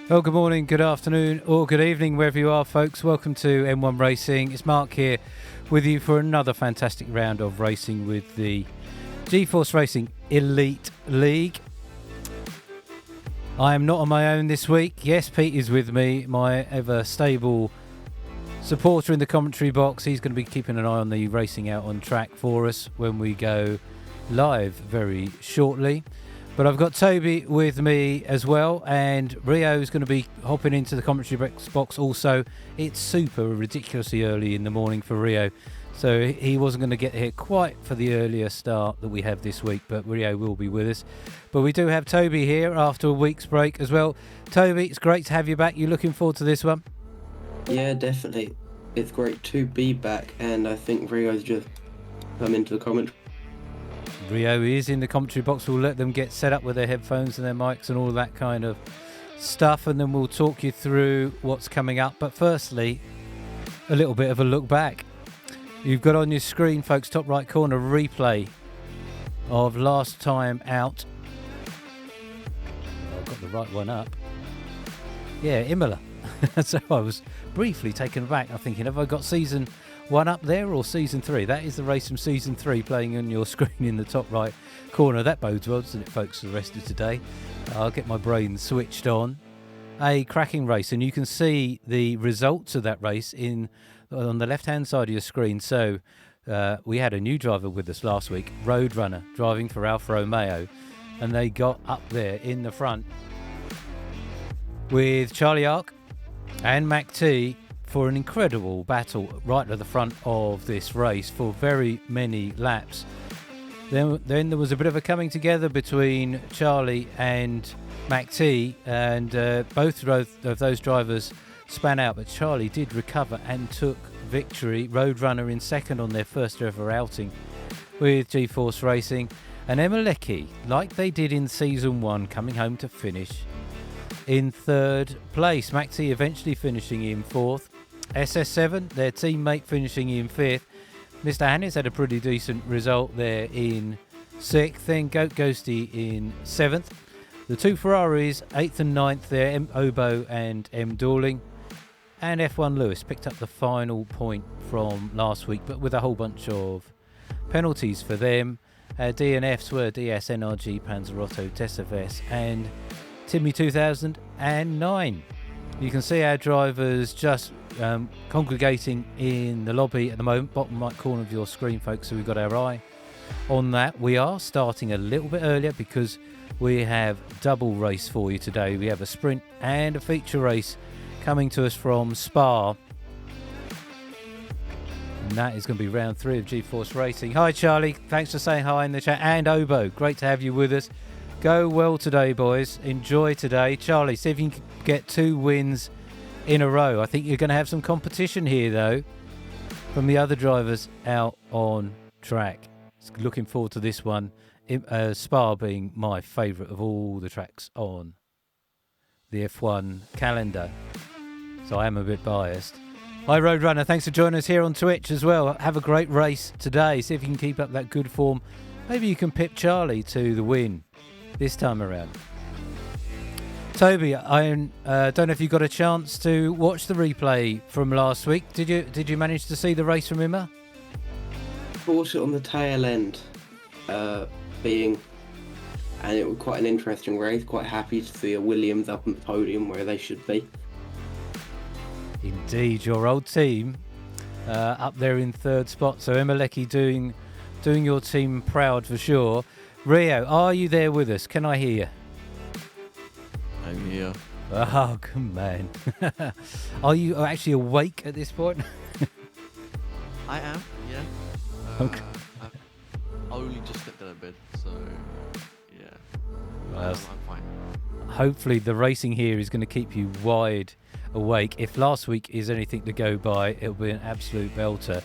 Well, good morning, good afternoon, or good evening, wherever you are, folks. Welcome to M1 Racing. It's Mark here with you for another fantastic round of racing with the G-Force Racing Elite League. I am not on my own this week. Yes, Pete is with me, my ever stable supporter in the commentary box. He's going to be keeping an eye on the racing out on track for us when we go live very shortly. But I've got Toby with me as well, and Rio is going to be hopping into the commentary box also. It's super ridiculously early in the morning for Rio, so he wasn't going to get here quite for the earlier start that we have this week, but Rio will be with us. But we do have Toby here after a week's break as well. Toby, it's great to have you back. You looking forward to this one? Yeah, definitely. It's great to be back, and I think Rio's just come into the commentary. Rio is in the commentary box. We'll let them get set up with their headphones and their mics and all that kind of stuff, and then we'll talk you through what's coming up. But firstly, a little bit of a look back. You've got on your screen, folks, top right corner, replay of last time out. I've got the right one up. Yeah, Imola. So I was briefly taken aback. I'm thinking, have I got season 1 up there or season 3? That is the race from season 3 playing on your screen in the top right corner. That bodes well, doesn't it, folks, for the rest of today? I'll get my brain switched on. A cracking race, and you can see the results of that race on the left-hand side of your screen. So we had a new driver with us last week, Roadrunner, driving for Alfa Romeo, and they got up there in the front with Charlie Ark and Mac T for an incredible battle right at the front of this race for very many laps. Then there was a bit of a coming together between Charlie and Mac T, and both of those drivers span out, but Charlie did recover and took victory. Roadrunner in second on their first ever outing with G-Force Racing, and Emma Leckie, like they did in season 1, coming home to finish in third place. Mac T eventually finishing in fourth. SS7, their teammate, finishing in 5th. Mr. Hannes had a pretty decent result there in 6th. Then Goat Ghosty in 7th. The two Ferraris, 8th and 9th there, M. Obo and M. Dorling. And F1 Lewis picked up the final point from last week, but with a whole bunch of penalties for them. DNFs were DS, NRG, Panzerotto, Tessavess and Timmy 2009. You can see our drivers just congregating in the lobby at the moment, bottom right corner of your screen, folks, so we've got our eye on that. We are starting a little bit earlier because we have double race for you today. We have a sprint and a feature race coming to us from Spa, and that is going to be round 3 of G-Force Racing. Hi Charlie, thanks for saying hi in the chat, and Obo, great to have you with us. Go well today, boys. Enjoy today. Charlie, see if you can get 2 wins in a row. I think you're going to have some competition here, though, from the other drivers out on track. Looking forward to this one. Spa being my favourite of all the tracks on the F1 calendar, so I am a bit biased. Hi Roadrunner, thanks for joining us here on Twitch as well. Have a great race today. See if you can keep up that good form. Maybe you can pip Charlie to the win this time around. Toby, I don't know if you got a chance to watch the replay from last week. Did you manage to see the race from Imma? Caught it on the tail end, and it was quite an interesting race. Quite happy to see a Williams up on the podium where they should be. Indeed, your old team up there in third spot. So Emma Leckie doing your team proud for sure. Rio, are you there with us? Can I hear you? I'm here. Oh, good man. Are you actually awake at this point? I am, yeah. Okay. I've only just stepped out of bed, so yeah. Well, I'm fine. Hopefully the racing here is going to keep you wide awake. If last week is anything to go by, it'll be an absolute belter.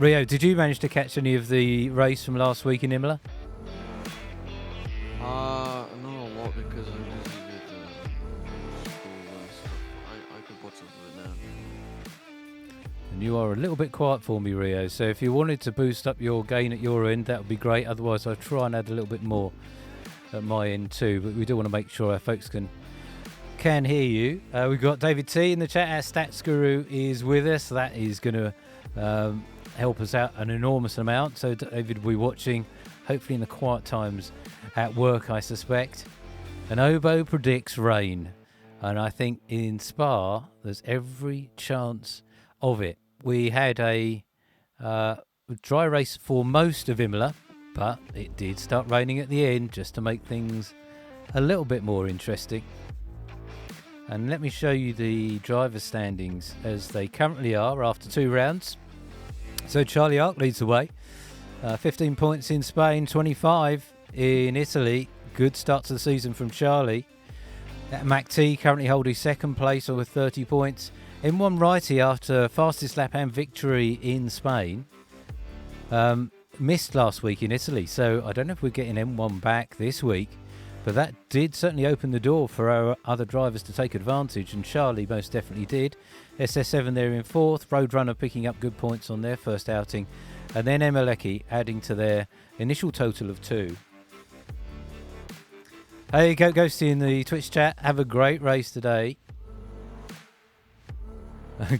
Rio, did you manage to catch any of the race from last week in Imola? Not a lot because I'm busy with school and stuff. I could watch some of it now. And you are a little bit quiet for me, Rio, so if you wanted to boost up your gain at your end, that would be great. Otherwise, I'll try and add a little bit more at my end too, but we do want to make sure our folks can can hear you. We've got David T in the chat. Our Stats Guru is with us. That is going to help us out an enormous amount. So David will be watching, hopefully in the quiet times at work, I suspect. And Obo predicts rain. And I think in Spa, there's every chance of it. We had a dry race for most of Imola, but it did start raining at the end just to make things a little bit more interesting. And let me show you the driver standings as they currently are after 2 rounds. So Charlie Ark leads the way. 15 points in Spain, 25 in Italy. Good start to the season from Charlie. Mac T currently holding second place with 30 points. M1 Righty, after fastest lap and victory in Spain, missed last week in Italy. So I don't know if we're getting M1 back this week, but that did certainly open the door for our other drivers to take advantage, and Charlie most definitely did. SS7 there in 4th, Roadrunner picking up good points on their first outing, and then Emeleki adding to their initial total of 2. Hey, Ghosty in the Twitch chat, have a great race today.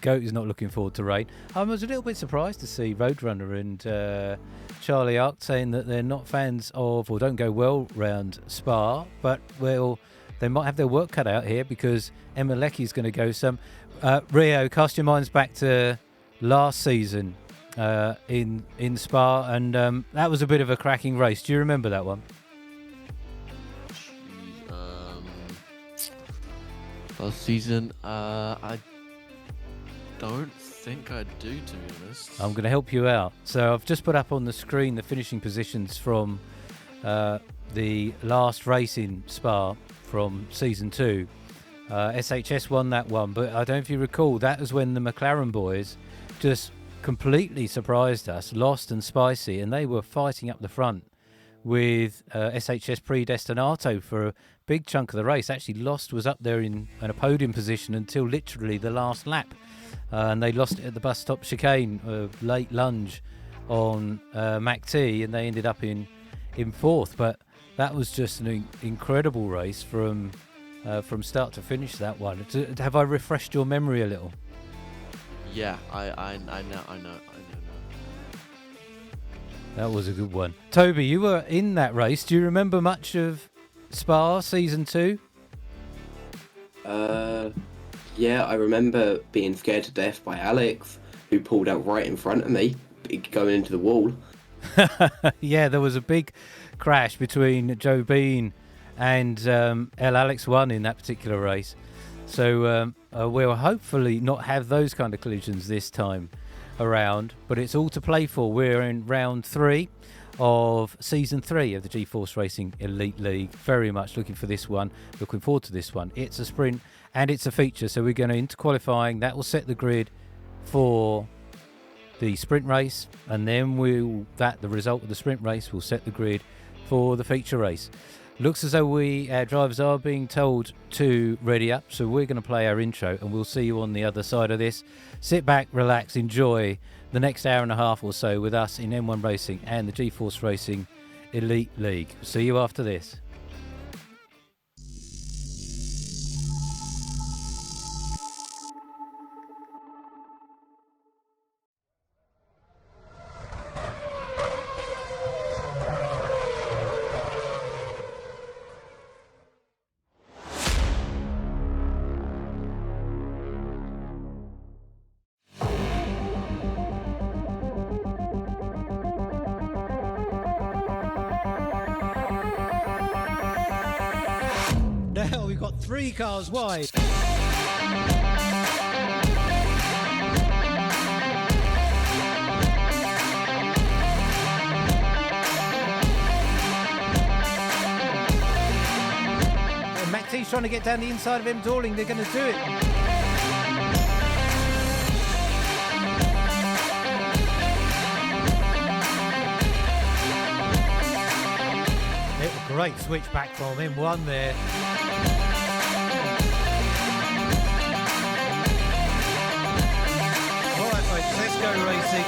Goat is not looking forward to rain. I was a little bit surprised to see Roadrunner and Charlie Ark saying that they're not fans of, or don't go well round Spa, but they might have their work cut out here because Emeleki going to go some. Rio, cast your minds back to last season in Spa, and that was a bit of a cracking race. Do you remember that one? Last season, I don't think I do, to be honest. I'm going to help you out. So I've just put up on the screen the finishing positions from the last race in Spa from season 2. SHS won that one, but I don't know if you recall, that was when the McLaren boys just completely surprised us, lost and spicy, and they were fighting up the front with SHS Predestinato for a big chunk of the race. Actually, Lost was up there in a podium position until literally the last lap, and they lost it at the bus stop chicane, late lunge on Mac T, and they ended up in 4th. But that was just an incredible race from start to finish, that one. Have I refreshed your memory a little? Yeah, I know. That was a good one. Toby, you were in that race. Do you remember much of Spa season 2? Yeah, I remember being scared to death by Alex, who pulled out right in front of me, going into the wall. Yeah, there was a big crash between Joe Bean and El Alex 1 in that particular race. So we'll hopefully not have those kind of collisions this time around, but it's all to play for. We're in round 3 of season 3 of the G-Force Racing Elite League. Very much looking for this one, looking forward to this one. It's a sprint and it's a feature, so we're going into qualifying. That will set the grid for the sprint race, and then the result of the sprint race will set the grid for the feature race. Looks as though our drivers are being told to ready up, so we're going to play our intro and we'll see you on the other side of this. Sit back, relax, enjoy the next hour and a half or so with us in M1 Racing and the G-Force Racing Elite League. See you after this. Now we've got 3 cars wide. And Mac T's trying to get down the inside of him, Dorling. They're going to do it. Great switch back from him, one there. All right, folks, let's go racing.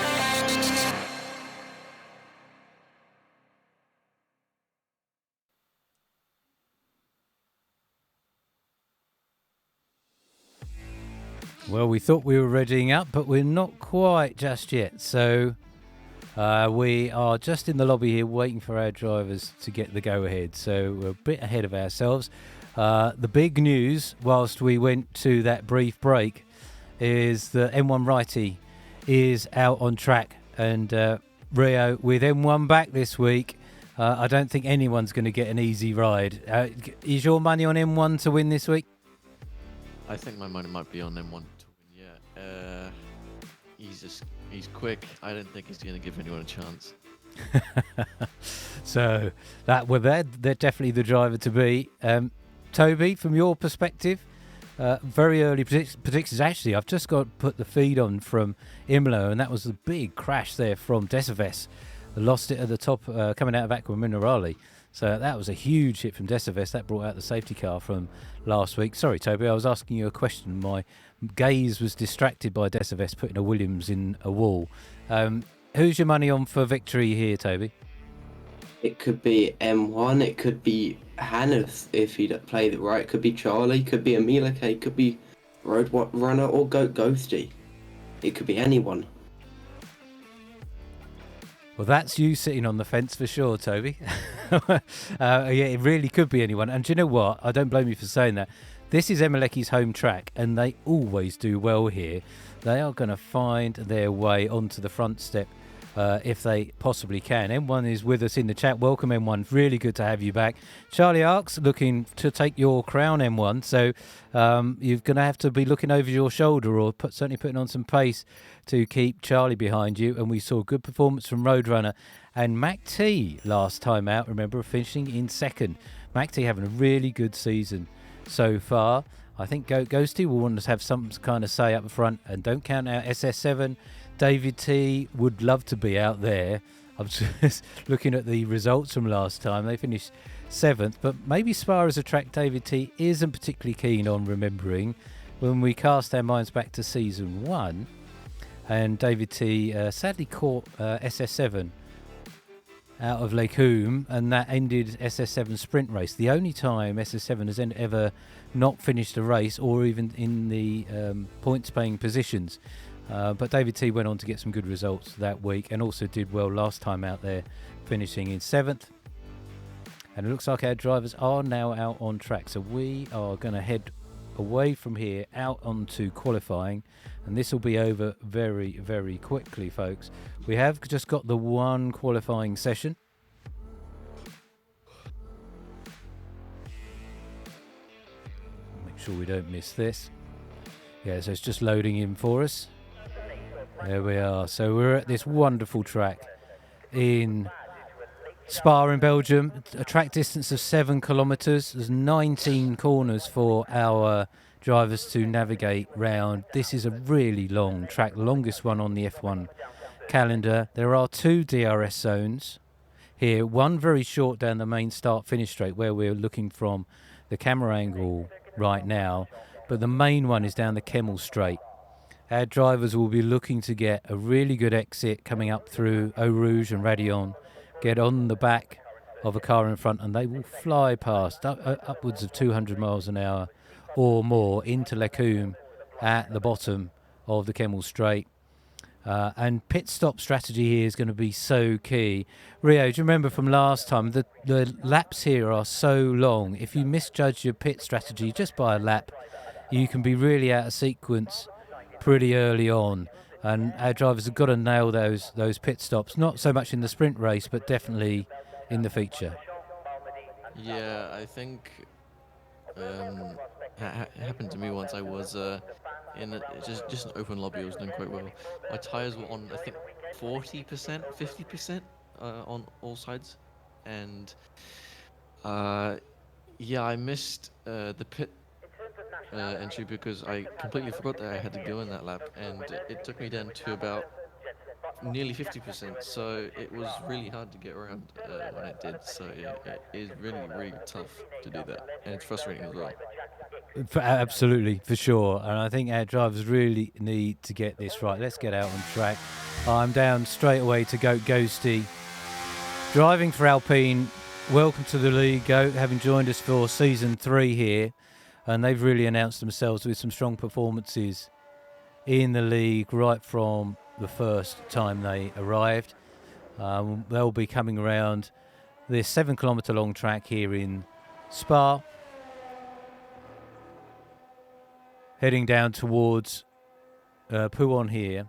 Well, we thought we were readying up, but we're not quite just yet. So we are just in the lobby here waiting for our drivers to get the go-ahead. So we're a bit ahead of ourselves. The big news, whilst we went to that brief break, is that M1 Righty is out on track. And Rio, with M1 back this week, I don't think anyone's going to get an easy ride. Is your money on M1 to win this week? I think my money might be on M1 to win. Yeah, he's quick. I don't think he's going to give anyone a chance. So they're definitely the driver to be. Toby, from your perspective, very early predictions. Actually, I've just got to put the feed on from Imola, and that was a big crash there from Decives. Lost it at the top, coming out of Aqua Minerale. So that was a huge hit from Decives. That brought out the safety car from last week. Sorry, Toby, I was asking you a question. My gaze was distracted by Decives putting a Williams in a wall. Who's your money on for victory here, Toby? It could be M1, it could be Hannes if he played it right, it could be Charlie, it could be Emila K, it could be Road Runner or Ghosty. It could be anyone. Well, that's you sitting on the fence for sure, Toby. Yeah, it really could be anyone. And do you know what? I don't blame you for saying that. This is Emeleki's home track, and they always do well here. They are going to find their way onto the front step if they possibly can. M1 is with us in the chat. Welcome, M1. Really good to have you back. Charlie Arks looking to take your crown, M1. So you're going to have to be looking over your shoulder or certainly putting on some pace to keep Charlie behind you. And we saw good performance from Roadrunner and Mac T last time out. Remember, finishing in second. Mac T having a really good season so far. I think Ghosty will want to have some kind of say up front, and don't count out SS7. David T would love to be out there. I'm just looking at the results from last time. They finished 7th, but maybe Spa as a track David T isn't particularly keen on remembering. When we cast our minds back to season 1, and David T sadly caught SS7 out of Lake Hume, and that ended SS7's sprint race. The only time SS7 has ever not finished a race or even in the points paying positions. But David T went on to get some good results that week and also did well last time out there, finishing in 7th. And it looks like our drivers are now out on track. So we are going to head away from here out onto qualifying. And this will be over very, very quickly, folks. We have just got the one qualifying session. Make sure we don't miss this. Yeah, so it's just loading in for us. There we are. So we're at this wonderful track in Spa in Belgium. A track distance of 7 kilometres. There's 19 corners for our drivers to navigate round. This is a really long track, the longest one on the F1 calendar. There are 2 DRS zones here, one very short down the main start-finish straight where we're looking from the camera angle right now, but the main one is down the Kemmel Straight. Our drivers will be looking to get a really good exit coming up through Eau Rouge and Radion, get on the back of a car in front, and they will fly past upwards of 200 miles an hour or more into Lecumbe at the bottom of the Kemmel Straight. And pit stop strategy here is going to be so key. Rio, do you remember from last time, the laps here are so long. If you misjudge your pit strategy just by a lap, you can be really out of sequence pretty early on. And our drivers have got to nail those pit stops, not so much in the sprint race, but definitely in the feature. Yeah, I think it happened to me once. I was in just an open lobby. I was doing quite well. My tires were on, I think, 40%, 50% on all sides, and yeah, I missed the pit entry because I completely forgot that I had to go in that lap, and it took me down to about nearly 50%. So it was really hard to get around when it did. So yeah, it is really, really tough to do that, and it's frustrating as well. Absolutely, for sure. And I think our drivers really need to get this right. Let's get out on track. I'm down straight away to Goat Ghosty. Driving for Alpine. Welcome to the league, Goat, having joined us for season 3 here. And they've really announced themselves with some strong performances in the league right from the first time they arrived. They'll be coming around this 7 kilometre long track here in Spa, heading down towards Pouon here,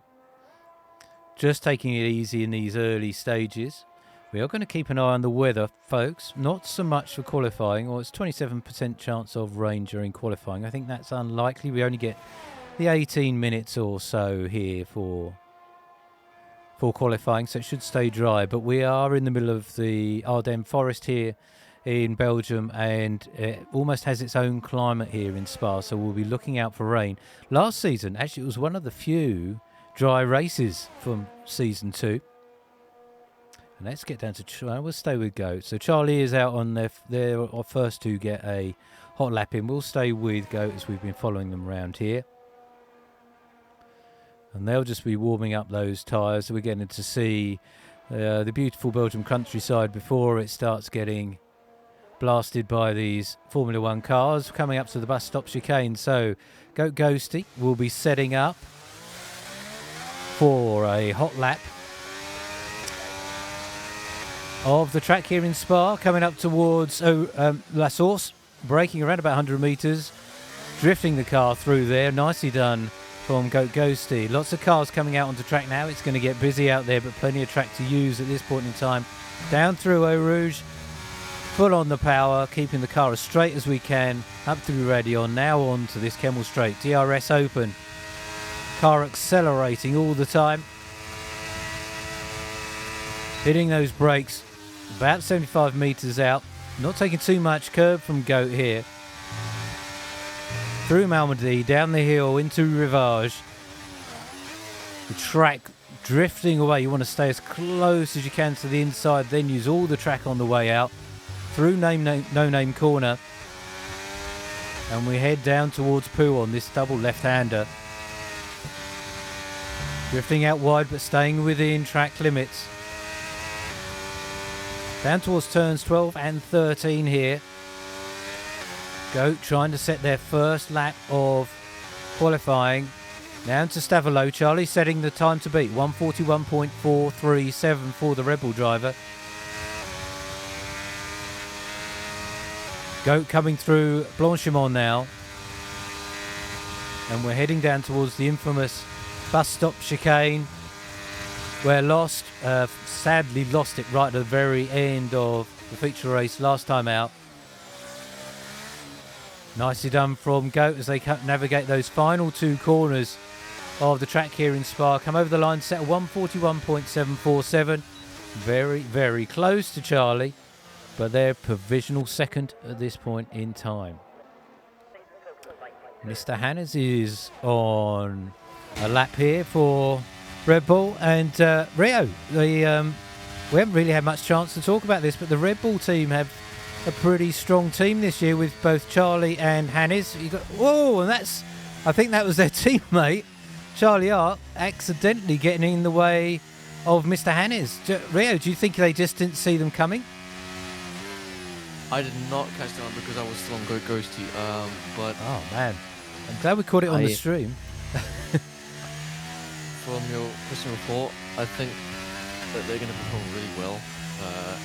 just taking it easy in these early stages. We are going to keep an eye on the weather, folks, not so much for qualifying, or it's 27% chance of rain during qualifying. I think that's unlikely. We only get the 18 minutes or so here for qualifying, so it should stay dry. But we are in the middle of the Ardennes forest here in Belgium, and it almost has its own climate here in Spa, so we'll be looking out for rain. Last season, actually, it was one of the few dry races from season 2. And let's get down to we'll stay with Goat. So Charlie is out on their first to get a hot lap in. We'll stay with Goat as we've been following them around here. And they'll just be warming up those tyres. We're getting to see the beautiful Belgium countryside before it starts getting blasted by these Formula 1 cars coming up to the bus stop chicane. So Goat Ghosty will be setting up for a hot lap of the track here in Spa, coming up towards La Source, braking around about 100 metres, drifting the car through there. Nicely done from Goat Ghosty. Lots of cars coming out onto track now. It's going to get busy out there, but plenty of track to use at this point in time. Down through Eau Rouge, full on the power, keeping the car as straight as we can, up through Radion, now on to this Kemmel Straight. DRS open, car accelerating all the time. Hitting those brakes about 75 metres out, not taking too much curb from Goat here. Through Malmedy, down the hill into Rivage. The track drifting away. You want to stay as close as you can to the inside, then use all the track on the way out. Through No Name Corner. And we head down towards Pouon, this double left-hander. Drifting out wide but staying within track limits. Down towards turns 12 and 13 here. Goat trying to set their first lap of qualifying. Down to Stavolo. Charlie setting the time to beat. 141.437 for the Red Bull driver. Goat coming through Blanchimont now. And we're heading down towards the infamous bus stop chicane. We're lost. Sadly lost it right at the very end of the feature race last time out. Nicely done from Goat as they navigate those final 2 corners of the track here in Spa. Come over the line, set at 141.747. Very, very close to Charlie, but they're provisional second at this point in time. Mr. Hannes is on a lap here for Red Bull, and Rio, we haven't really had much chance to talk about this, but the Red Bull team have a pretty strong team this year with both Charlie and Hannes. And I think that was their teammate, Charlie Art, accidentally getting in the way of Mr. Hannes. Rio, do you think they just didn't see them coming? I did not catch that one because I was still on Go Ghosty. But oh man, I'm glad we caught it on the stream. From your question before, I think that they're going to perform really well.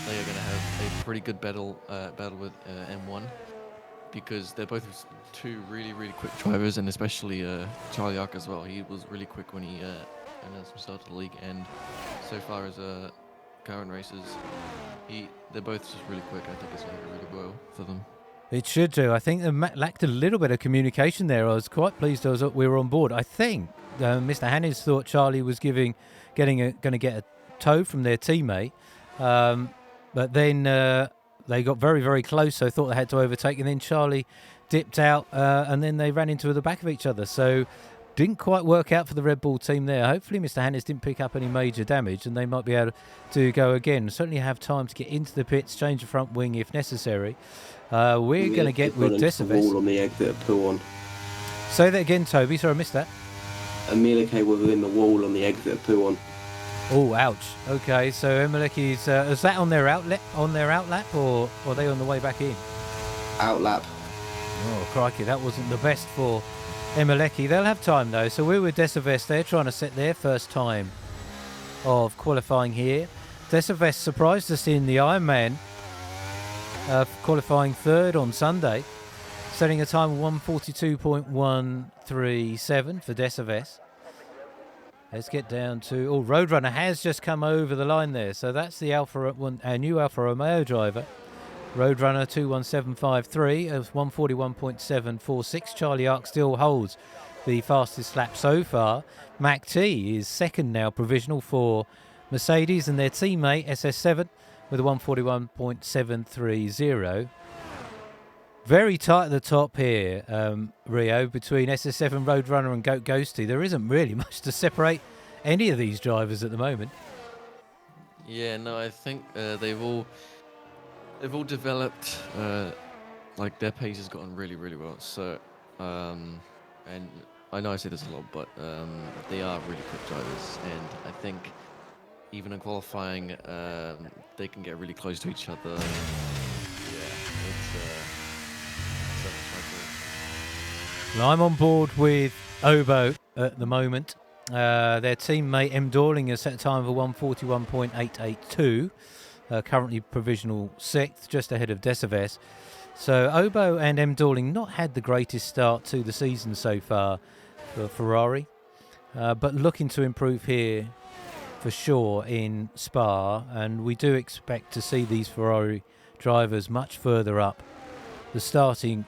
They are going to have a pretty good battle with M1 because they're both 2 really, really quick drivers, and especially Charlie Ark as well. He was really quick when he announced himself to the league, and so far as current races, they're both just really quick. I think it's going to go really well for them. It should do. I think they lacked a little bit of communication there. I was quite pleased we were on board. I think Mr. Hannes thought Charlie was going to get a tow from their teammate, but then they got very, very close, so thought they had to overtake, and then Charlie dipped out, and then they ran into the back of each other. So didn't quite work out for the Red Bull team there. Hopefully Mr. Hannes didn't pick up any major damage, and they might be able to go again. Certainly have time to get into the pits, change the front wing if necessary. We're going to get with Decibes. Wall on the exit of Pouon. Say that again, Toby. Sorry, I missed that. Emileke were within the wall on the exit of Pouon. Oh, ouch. Okay, so Emileke is that on their outlap, or are they on the way back in? Outlap. Oh, crikey, that wasn't the best for Emeleki. They'll have time though. So we're with Decivest. They're trying to set their first time of qualifying here. Decivest surprised us in the Ironman, qualifying third on Sunday, setting a time of 1:42.137 for Decivest. Let's get down to... Oh, Roadrunner has just come over the line there. So that's the new Alfa Romeo driver. Roadrunner 21753 of 141.746. Charlie Ark still holds the fastest lap so far. Mac T is second now, provisional for Mercedes, and their teammate SS7 with a 141.730. Very tight at the top here, Rio, between SS7, Roadrunner and Goat Ghosty. There isn't really much to separate any of these drivers at the moment. Yeah, no, I think they've all developed, like their pace has gotten really, really well. So, and I know I say this a lot, but they are really quick drivers, and I think even in qualifying, they can get really close to each other. Well, I'm on board with Obo at the moment. Their teammate M. Dorling has set a time of 141.882. Currently provisional sixth, just ahead of Decivest. So Obo and M. Dorling not had the greatest start to the season so far for Ferrari, but looking to improve here for sure in Spa, and we do expect to see these Ferrari drivers much further up the starting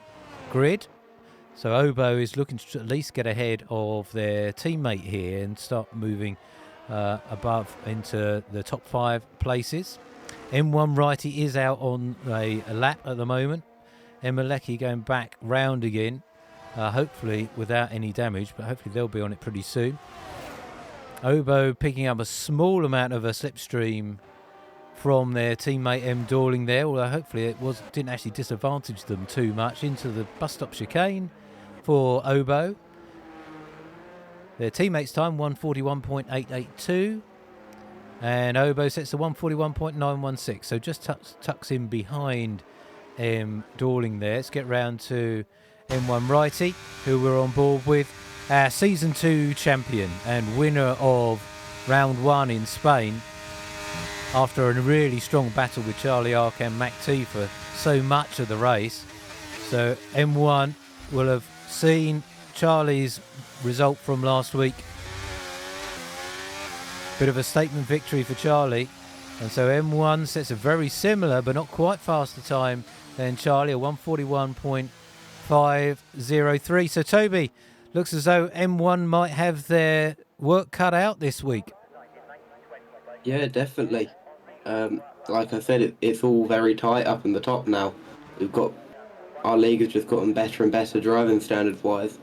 grid. So Obo is looking to at least get ahead of their teammate here and start moving above into the top 5 places. M1 Righty is out on a lap at the moment. Emeleki going back round again, hopefully without any damage, but hopefully they'll be on it pretty soon. Obo picking up a small amount of a slipstream from their teammate M. Dorling there, although hopefully it didn't actually disadvantage them too much. Into the bus stop chicane for Obo. Their teammates' time 141.882, and Obo sets the 141.916, so just tucks in behind M. Dorling there. Let's get round to M1 Righty, who we're on board with, our Season 2 champion and winner of Round 1 in Spain, after a really strong battle with Charlie Ark and Mac T for so much of the race. So M1 will have seen Charlie's result from last week. Bit of a statement victory for Charlie. And so M1 sets a very similar but not quite faster time than Charlie, a 141.503. So Toby, looks as though M1 might have their work cut out this week. Yeah, definitely. Like I said, it's all very tight up in the top now. Our league has just gotten better and better driving standards wise.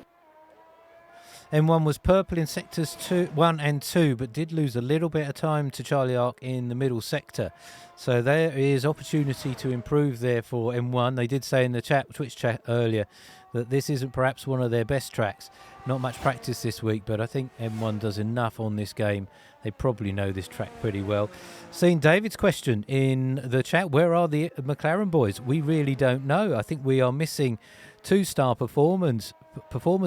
M1 was purple in sectors 1 and 2, but did lose a little bit of time to Charlie Ark in the middle sector. So there is opportunity to improve there for M1. They did say in the Twitch chat earlier that this isn't perhaps one of their best tracks. Not much practice this week, but I think M1 does enough on this game. They probably know this track pretty well. Seeing David's question in the chat, where are the McLaren boys? We really don't know. I think we are missing 2-star performers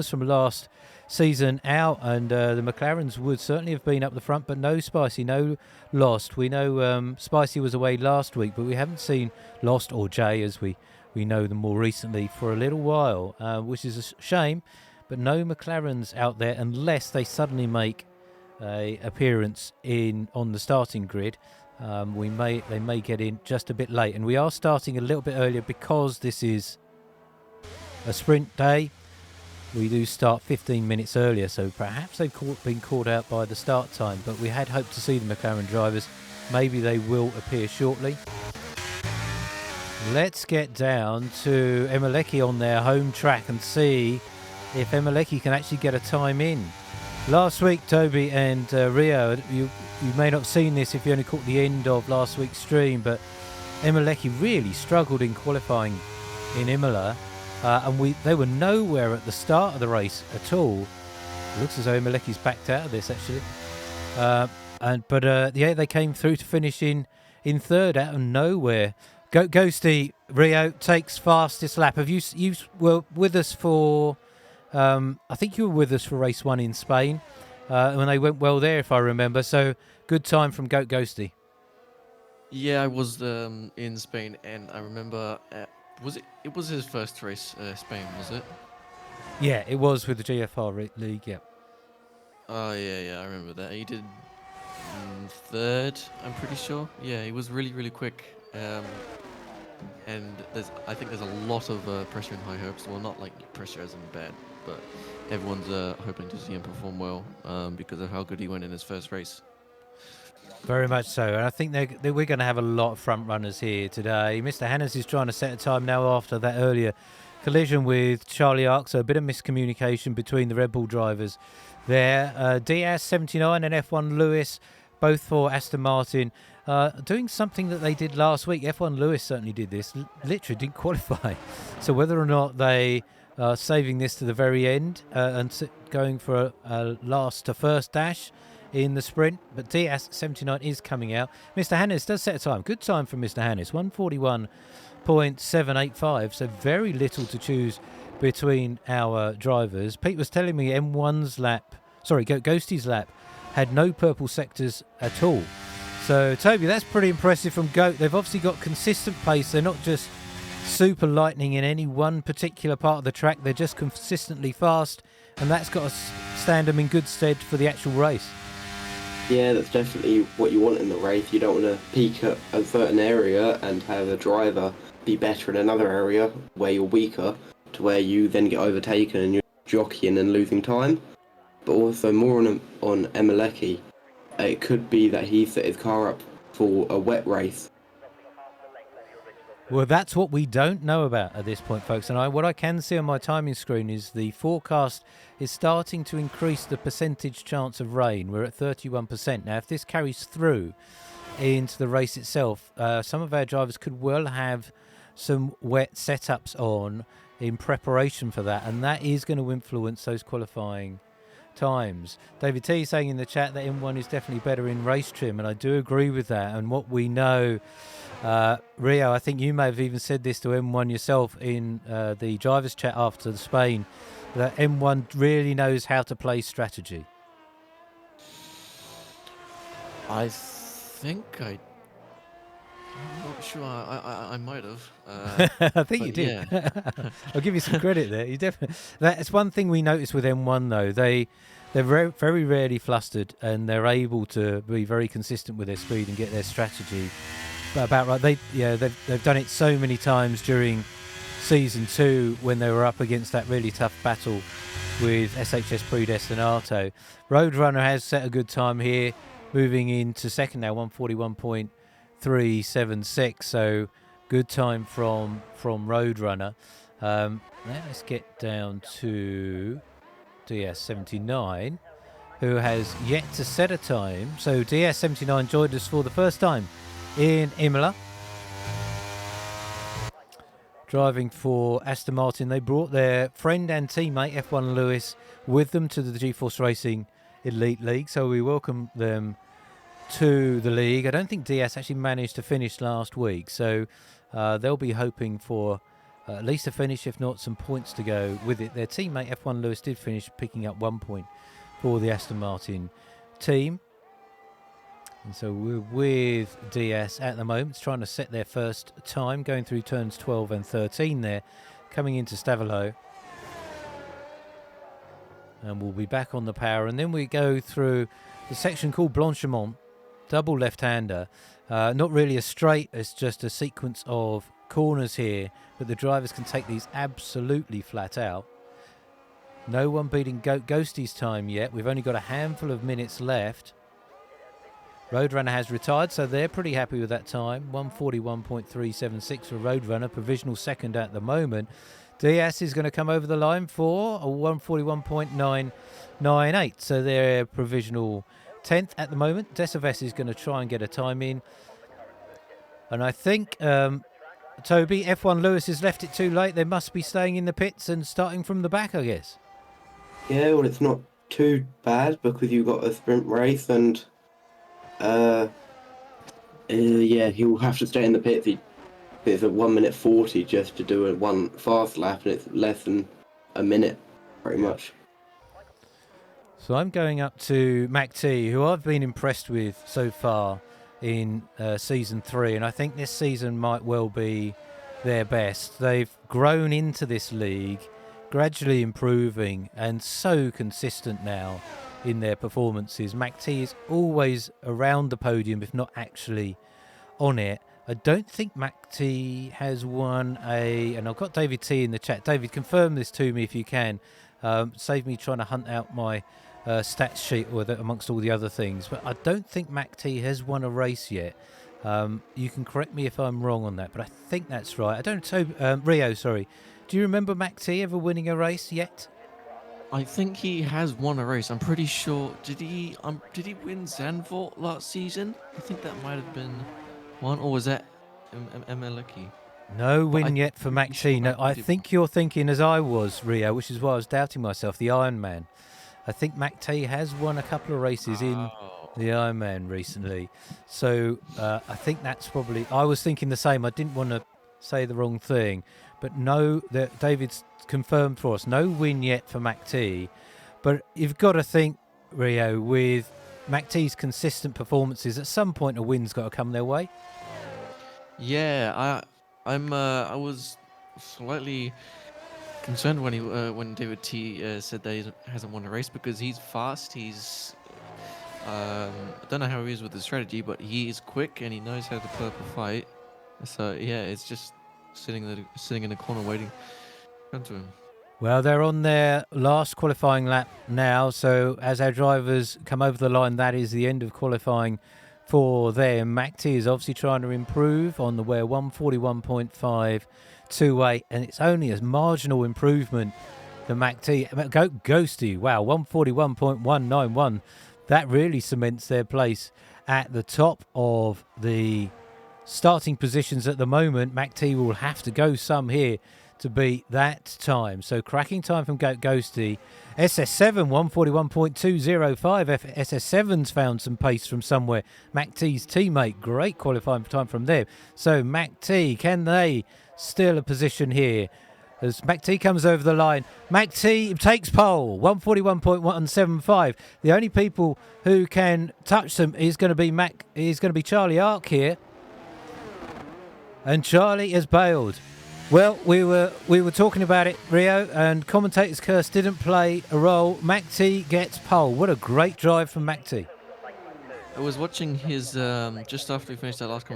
from last season out, and the McLarens would certainly have been up the front, but no Spicy, no Lost. We know Spicy was away last week, but we haven't seen Lost or Jay, as we know them more recently, for a little while, which is a shame. But no McLarens out there unless they suddenly make a appearance on the starting grid. They may get in just a bit late, and we are starting a little bit earlier because this is a sprint day. We do start 15 minutes earlier, so perhaps they've been caught out by the start time, but we had hoped to see the McLaren drivers. Maybe they will appear shortly. Let's get down to Emeleki on their home track and see if Emeleki can actually get a time in. Last week, Toby and Rio, you may not have seen this if you only caught the end of last week's stream, but Emeleki really struggled in qualifying in Imola. And they were nowhere at the start of the race at all. It looks as though Emeleki's backed out of this, actually. But they came through to finish in third out of nowhere. Ghosty, Rio takes fastest lap. You were with us for I think you were with us for race 1 in Spain, when they went well there, if I remember. So good time from Goat Ghosty. Yeah, I was in Spain, and I remember was it was his first race, Spain, was it? Yeah, it was with the GFR league. Yeah. Oh yeah, I remember that. He did third, I'm pretty sure. Yeah, he was really quick. And I think there's a lot of pressure in high hopes. Well, not like pressure as in bad, but everyone's hoping to see him perform well because of how good he went in his first race. Very much so, and I think we're going to have a lot of front runners here today. Mr. Hannes is trying to set a time now after that earlier collision with Charlie Ark, so a bit of miscommunication between the Red Bull drivers there. Diaz 79 and F1 Lewis, both for Aston Martin, doing something that they did last week. F1 Lewis certainly did this, literally didn't qualify. So whether or not they are saving this to the very end and going for a last to first dash in the sprint, but DS 79 is coming out. Mr. Hannes does set a time. Good time from Mr. Hannes, 141.785, so very little to choose between our drivers. Pete was telling me M1's lap, sorry, Ghosty's lap, had no purple sectors at all. So, Toby, that's pretty impressive from Goat. They've obviously got consistent pace. They're not just super lightning in any one particular part of the track. They're just consistently fast, and that's got to stand them in good stead for the actual race. Yeah, that's definitely what you want in the race. You don't want to peak at a certain area and have a driver be better in another area where you're weaker, to where you then get overtaken and you're jockeying and losing time. But also more on Emeleki, it could be that he set his car up for a wet race. Well, that's what we don't know about at this point, folks. And what I can see on my timing screen is the forecast is starting to increase the percentage chance of rain. We're at 31%. Now, if this carries through into the race itself, some of our drivers could well have some wet setups on in preparation for that. And that is going to influence those qualifying times. David T saying in the chat that M1 is definitely better in race trim. And I do agree with that. And what we know... Rio, I think you may have even said this to M1 yourself in the drivers' chat after Spain, that M1 really knows how to play strategy. I think I'm not sure. I might have. I think you did. Yeah. I'll give you some credit there. You definitely. That's one thing we noticed with M1 though. They're very rarely flustered, and they're able to be very consistent with their speed and get their strategy about right. They've done it so many times during season 2 when they were up against that really tough battle with SHS Predestinato. Roadrunner has set a good time here, moving into second now, 141.376. So good time from Roadrunner. Let's get down to DS79, who has yet to set a time. So DS79 joined us for the first time in Imola, driving for Aston Martin. They brought their friend and teammate F1 Lewis with them to the G-Force Racing Elite League, so we welcome them to the league. I don't think DS actually managed to finish last week, so they'll be hoping for at least a finish, if not some points to go with it. Their teammate F1 Lewis did finish, picking up 1 point for the Aston Martin team. And so we're with DS at the moment, trying to set their first time, going through turns 12 and 13 there, coming into Stavelot. And we'll be back on the power. And then we go through the section called Blanchiment, double left-hander. Not really a straight, it's just a sequence of corners here, but the drivers can take these absolutely flat out. No one beating Ghosty's time yet. We've only got a handful of minutes left. Roadrunner has retired, so they're pretty happy with that time. 141.376 for Roadrunner, provisional second at the moment. DS is going to come over the line for a 141.998, so they're provisional 10th at the moment. Desaves is going to try and get a time in. And I think, Toby, F1 Lewis has left it too late. They must be staying in the pits and starting from the back, I guess. Yeah, well, it's not too bad because you've got a sprint race and... yeah, he'll have to stay in the pits. It's a 1 minute 40 just to do one fast lap, and it's less than a minute pretty much. So I'm going up to Mac T, who I've been impressed with so far in season 3, and I think this season might well be their best. They've grown into this league, gradually improving, and so consistent now in their performances. Mac T is always around the podium, if not actually on it. I don't think Mac T has won and I've got David T in the chat. David, confirm this to me if you can. Save me trying to hunt out my stats sheet amongst all the other things. But I don't think Mac T has won a race yet. You can correct me if I'm wrong on that, but I think that's right. I don't know. Rio, sorry. Do you remember Mac T ever winning a race yet? I think he has won a race. I'm pretty sure. Did he win Zandvoort last season? I think that might have been one, or was that Emeliki? No win yet for Mac T. No, I did. think you're thinking as I was, Rio, which is why I was doubting myself. The Ironman. I think Mac T has won a couple of races in the Ironman recently. So I think that's probably... I was thinking the same. I didn't want to say the wrong thing. But no, David's confirmed for us. No win yet for Mac T. But you've got to think, Rio, with Mac T's consistent performances, at some point a win's got to come their way. Yeah, I was slightly concerned when David T said that he hasn't won a race, because he's fast. He's I don't know how he is with the strategy, but he is quick and he knows how to put up a fight. So yeah, it's just sitting in the corner waiting. Come to him. Well, they're on their last qualifying lap now, so as our drivers come over the line, that is the end of qualifying for them. Mac T is obviously trying to improve on the wear 141.528, and it's only a marginal improvement than Mac T. Ghosty, wow, 141.191. That really cements their place at the top of the starting positions at the moment. Mac T will have to go some here to beat that time. So cracking time from Ghosty. SS7 141.205. SS7's found some pace from somewhere. Mac T's teammate, great qualifying time from them. So Mac T, can they steal a position here? As Mac T comes over the line, Mac T takes pole, 141.175. The only people who can touch them is going to be Charlie Ark here. And Charlie has bailed. Well, we were talking about it, Rio, and commentator's curse didn't play a role. Mac T gets pole. What a great drive from Mac T. I was watching his just after we finished that last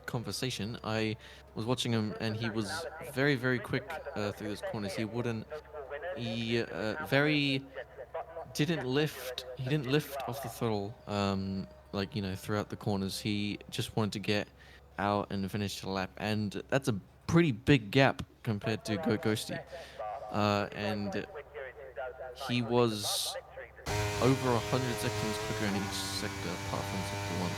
conversation. I was watching him, and he was very, very quick through those corners. He didn't lift off the throttle throughout the corners. He just wanted to get out and finish the lap, and that's a pretty big gap compared to Ghosty. And he was over 100 seconds quicker in each sector apart from sector 1.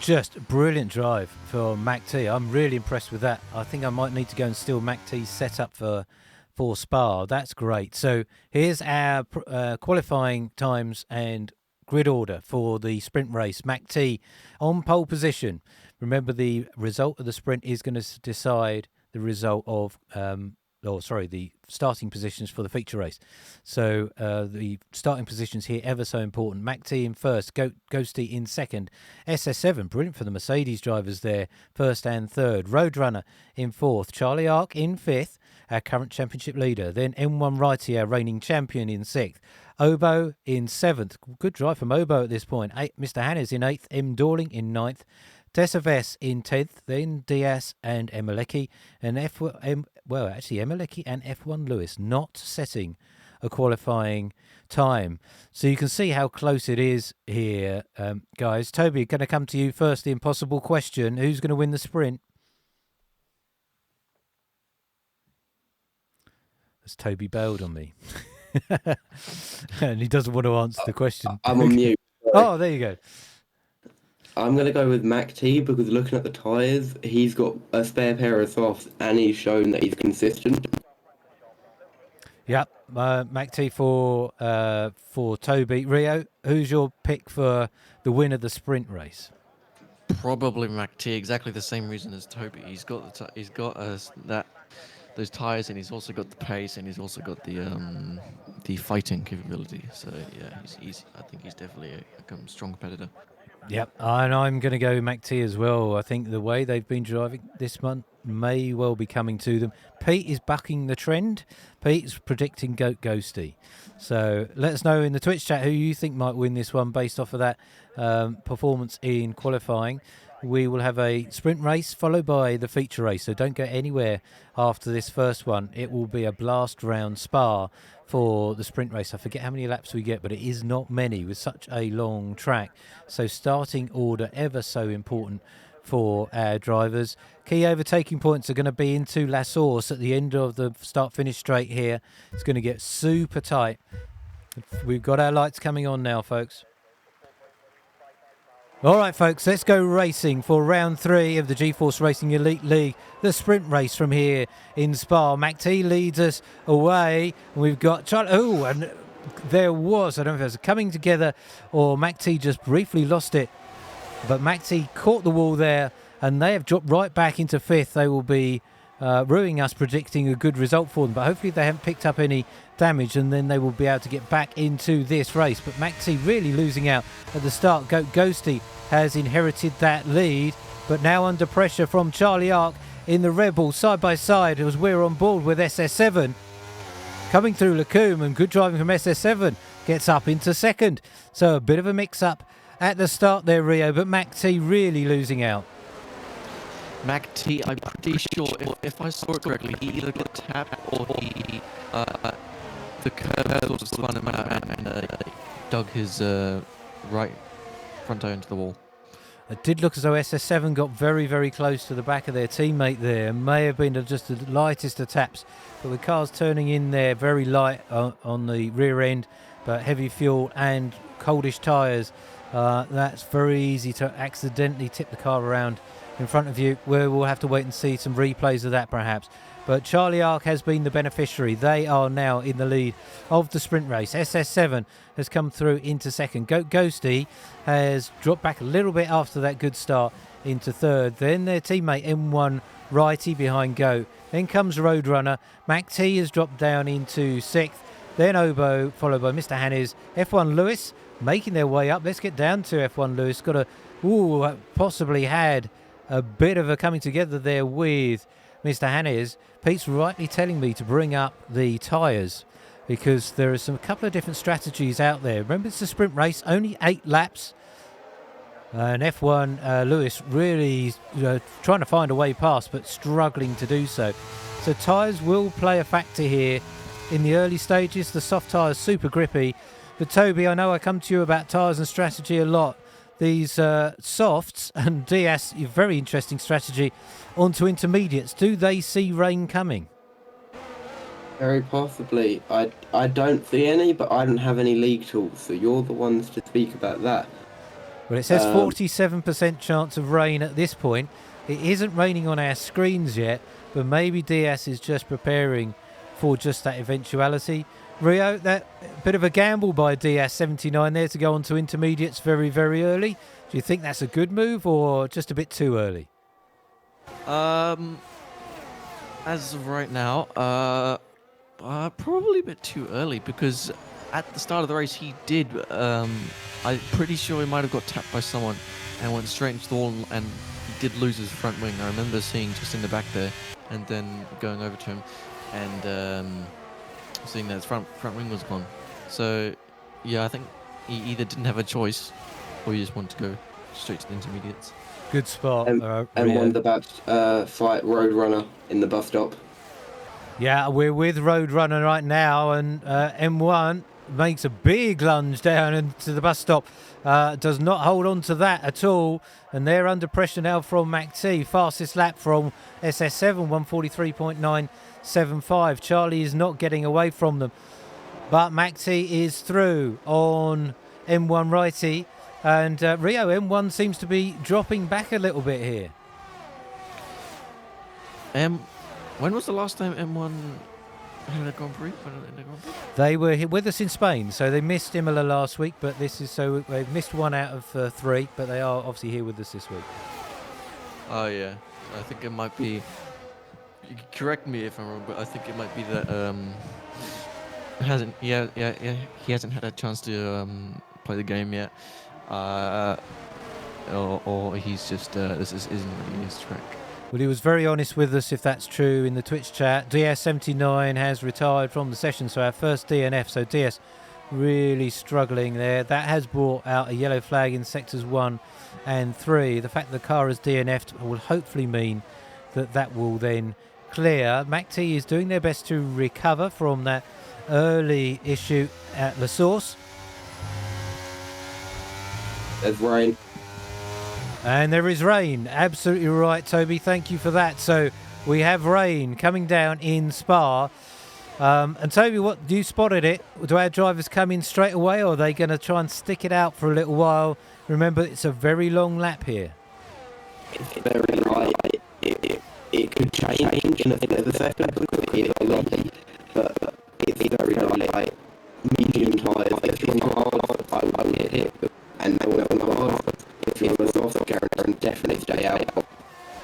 Just a brilliant drive for Mac T. I'm really impressed with that. I think I might need to go and steal Mac T's setup for Spa. That's great. So here's our qualifying times and grid order for the sprint race. Mac T on pole position. Remember, the result of the sprint is going to decide the result of the starting positions for the feature race. So the starting positions here ever so important. Mac T in first, Ghosty in second, SS7, brilliant for the Mercedes drivers there, first and third. Roadrunner in fourth, Charlie Ark in fifth, our current championship leader. Then M1 Righty, our reigning champion, in sixth. Obo in seventh, good drive from Obo at this point. Mr. Hannes in eighth, M. Dorling in ninth. Tessa Vess in 10th, then Diaz and Emeleki, and Emeleki and F1 Lewis not setting a qualifying time. So you can see how close it is here, guys. Toby, going to come to you first, the impossible question. Who's going to win the sprint? As Toby bailed on me. And he doesn't want to answer the question. I'm on mute. Oh, there you go. I'm going to go with Mac T because looking at the tyres, he's got a spare pair of softs and he's shown that he's consistent. Yep, Mac T for Toby. Rio, who's your pick for the win of the sprint race? Probably Mac T, exactly the same reason as Toby. He's got the those tires, and he's also got the pace, and he's also got the fighting capability. So yeah, he's I think he's definitely a strong competitor. Yep, and I'm going to go McT as well. I think the way they've been driving this month may well be coming to them. Pete is bucking the trend. Pete's predicting Goat Ghosty. So let us know in the Twitch chat who you think might win this one based off of that performance in qualifying. We will have a sprint race followed by the feature race, so don't go anywhere after this first one. It will be a blast round Spa for the sprint race. I forget how many laps we get, but it is not many with such a long track. So starting order ever so important for our drivers. Key overtaking points are going to be into La Source at the end of the start-finish straight here. It's going to get super tight. We've got our lights coming on now, folks. All right, folks, let's go racing for round 3 of the G-Force Racing Elite League, the sprint race from here in Spa. MacT leads us away. We've got Charlie. Oh, and there was, I don't know if it was coming together or MacT just briefly lost it, but MacT caught the wall there, and they have dropped right back into 5th. They will be ruining us predicting a good result for them, but hopefully they haven't picked up any damage, and then they will be able to get back into this race. But MacT really losing out at the start. Goat Ghosty has inherited that lead, but now under pressure from Charlie Ark in the Rebel side by side as we're on board with SS7 coming through Lacombe, and good driving from SS7 gets up into 2nd. So a bit of a mix up at the start there, Rio, but MacT really losing out. MacT, I'm pretty sure, if I saw it correctly, he either got tapped or he, the curve sort of spun him out and dug his right front tire into the wall. It did look as though SS7 got very, very close to the back of their teammate there. May have been just the lightest of taps, but the car's turning in there very light on the rear end, but heavy fuel and coldish tyres. That's very easy to accidentally tip the car around in front of you. We'll have to wait and see some replays of that perhaps. But Charlie Ark has been the beneficiary. They are now in the lead of the sprint race. SS7 has come through into 2nd. Goat Ghosty has dropped back a little bit after that good start into 3rd. Then their teammate M1 Righty behind Goat. Then comes Roadrunner. MacT has dropped down into 6th. Then Obo, followed by Mr. Hannes. F1 Lewis making their way up. Let's get down to F1 Lewis. Got a, possibly had a bit of a coming together there with Mr. Hannes. Pete's rightly telling me to bring up the tyres because there are a couple of different strategies out there. Remember, it's a sprint race, only 8 laps. And F1 Lewis really trying to find a way past, but struggling to do so. So tyres will play a factor here in the early stages. The soft tyres super grippy. But Toby, I know I come to you about tyres and strategy a lot. These softs and Diaz, a very interesting strategy, onto intermediates. Do they see rain coming? Very possibly. I don't see any, but I don't have any league tools, so you're the ones to speak about that. Well, it says 47% chance of rain at this point. It isn't raining on our screens yet, but maybe Diaz is just preparing for just that eventuality. Rio, that bit of a gamble by DS79 there to go on to intermediates very, very early. Do you think that's a good move or just a bit too early? As of right now, probably a bit too early because at the start of the race he did, I'm pretty sure he might have got tapped by someone and went straight into the wall and he did lose his front wing. I remember seeing just in the back there and then going over to him and seeing that his front wing was gone. So, yeah, I think he either didn't have a choice or he just wanted to go straight to the intermediates. Good spot. M1's about fight Roadrunner in the bus stop. Yeah, we're with Roadrunner right now, and M1 makes a big lunge down into the bus stop. Does not hold on to that at all, and they're under pressure now from MacT. Fastest lap from SS7, 143.975. Charlie is not getting away from them, but MacT is through on M1 Righty, and Rio M1 seems to be dropping back a little bit here. When was the last time M1 had a Grand Prix? They were here with us in Spain, so they missed Imola last week, but this is so they've missed one out of 3, but they are obviously here with us this week. Oh yeah, I think it might be You can correct me if I'm wrong, but I think it might be that he hasn't had a chance to play the game yet, or he's just isn't really his track. Well, he was very honest with us, if that's true, in the Twitch chat. DS79 has retired from the session, so our first DNF. So DS really struggling there. That has brought out a yellow flag in sectors 1 and 3. The fact that the car has DNF'd will hopefully mean that will then clear. MACT is doing their best to recover from that early issue at La Source. There's rain. And there is rain. Absolutely right, Toby. Thank you for that. So we have rain coming down in Spa. And Toby, what you spotted it? Do our drivers come in straight away, or are they going to try and stick it out for a little while? Remember, it's a very long lap here. It's very light. It could change in a bit of a second, but it's very light. Medium tyres, strong hard, I won't hit it, and they will hard. If it was off, Garrett definitely stay out.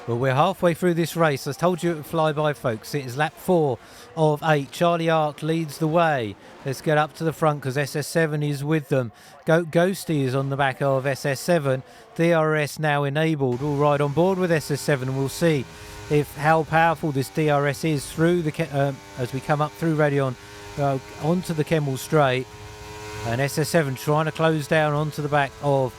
Well, we're halfway through this race. I told you it would fly by, folks. It is lap 4 of 8. Charlie Ark leads the way. Let's get up to the front because SS7 is with them. Ghosty is on the back of SS7. DRS now enabled. All right, on board with SS7. We'll see how powerful this DRS is through the as we come up through Radion onto the Kemmel Straight. And SS7 trying to close down onto the back of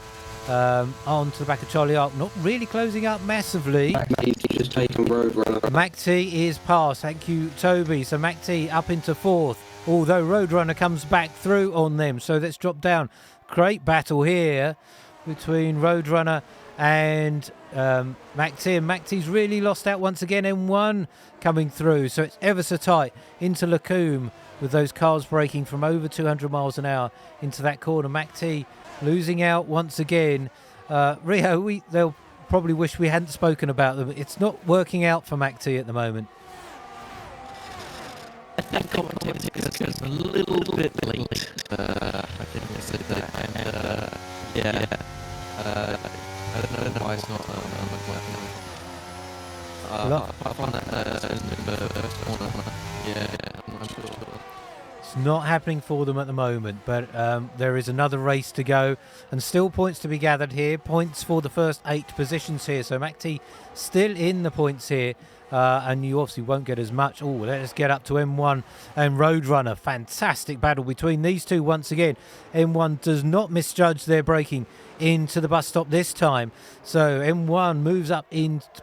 Charlie Ark, not really closing up massively. He's just taken Roadrunner. MACT is past, thank you Toby. So MACT up into 4th, although Roadrunner comes back through on them. So let's drop down. Great battle here between Roadrunner and MACT. And MACT's really lost out once again. M1 coming through, so it's ever so tight into Lacombe with those cars braking from over 200 miles an hour into that corner. MACT losing out once again. Rio, they'll probably wish we hadn't spoken about them. It's not working out for MACT at the moment. I think commentating is a little bit late. I think they said that, and I don't know why it's not working. Apart from that, I'm sure. It's not happening for them at the moment, but there is another race to go and still points to be gathered here. Points for the first 8 positions here. So MACT still in the points here, and you obviously won't get as much. Oh, let us get up to M1 and Roadrunner. Fantastic battle between these two once again. M1 does not misjudge their braking into the bus stop this time. So M1 moves up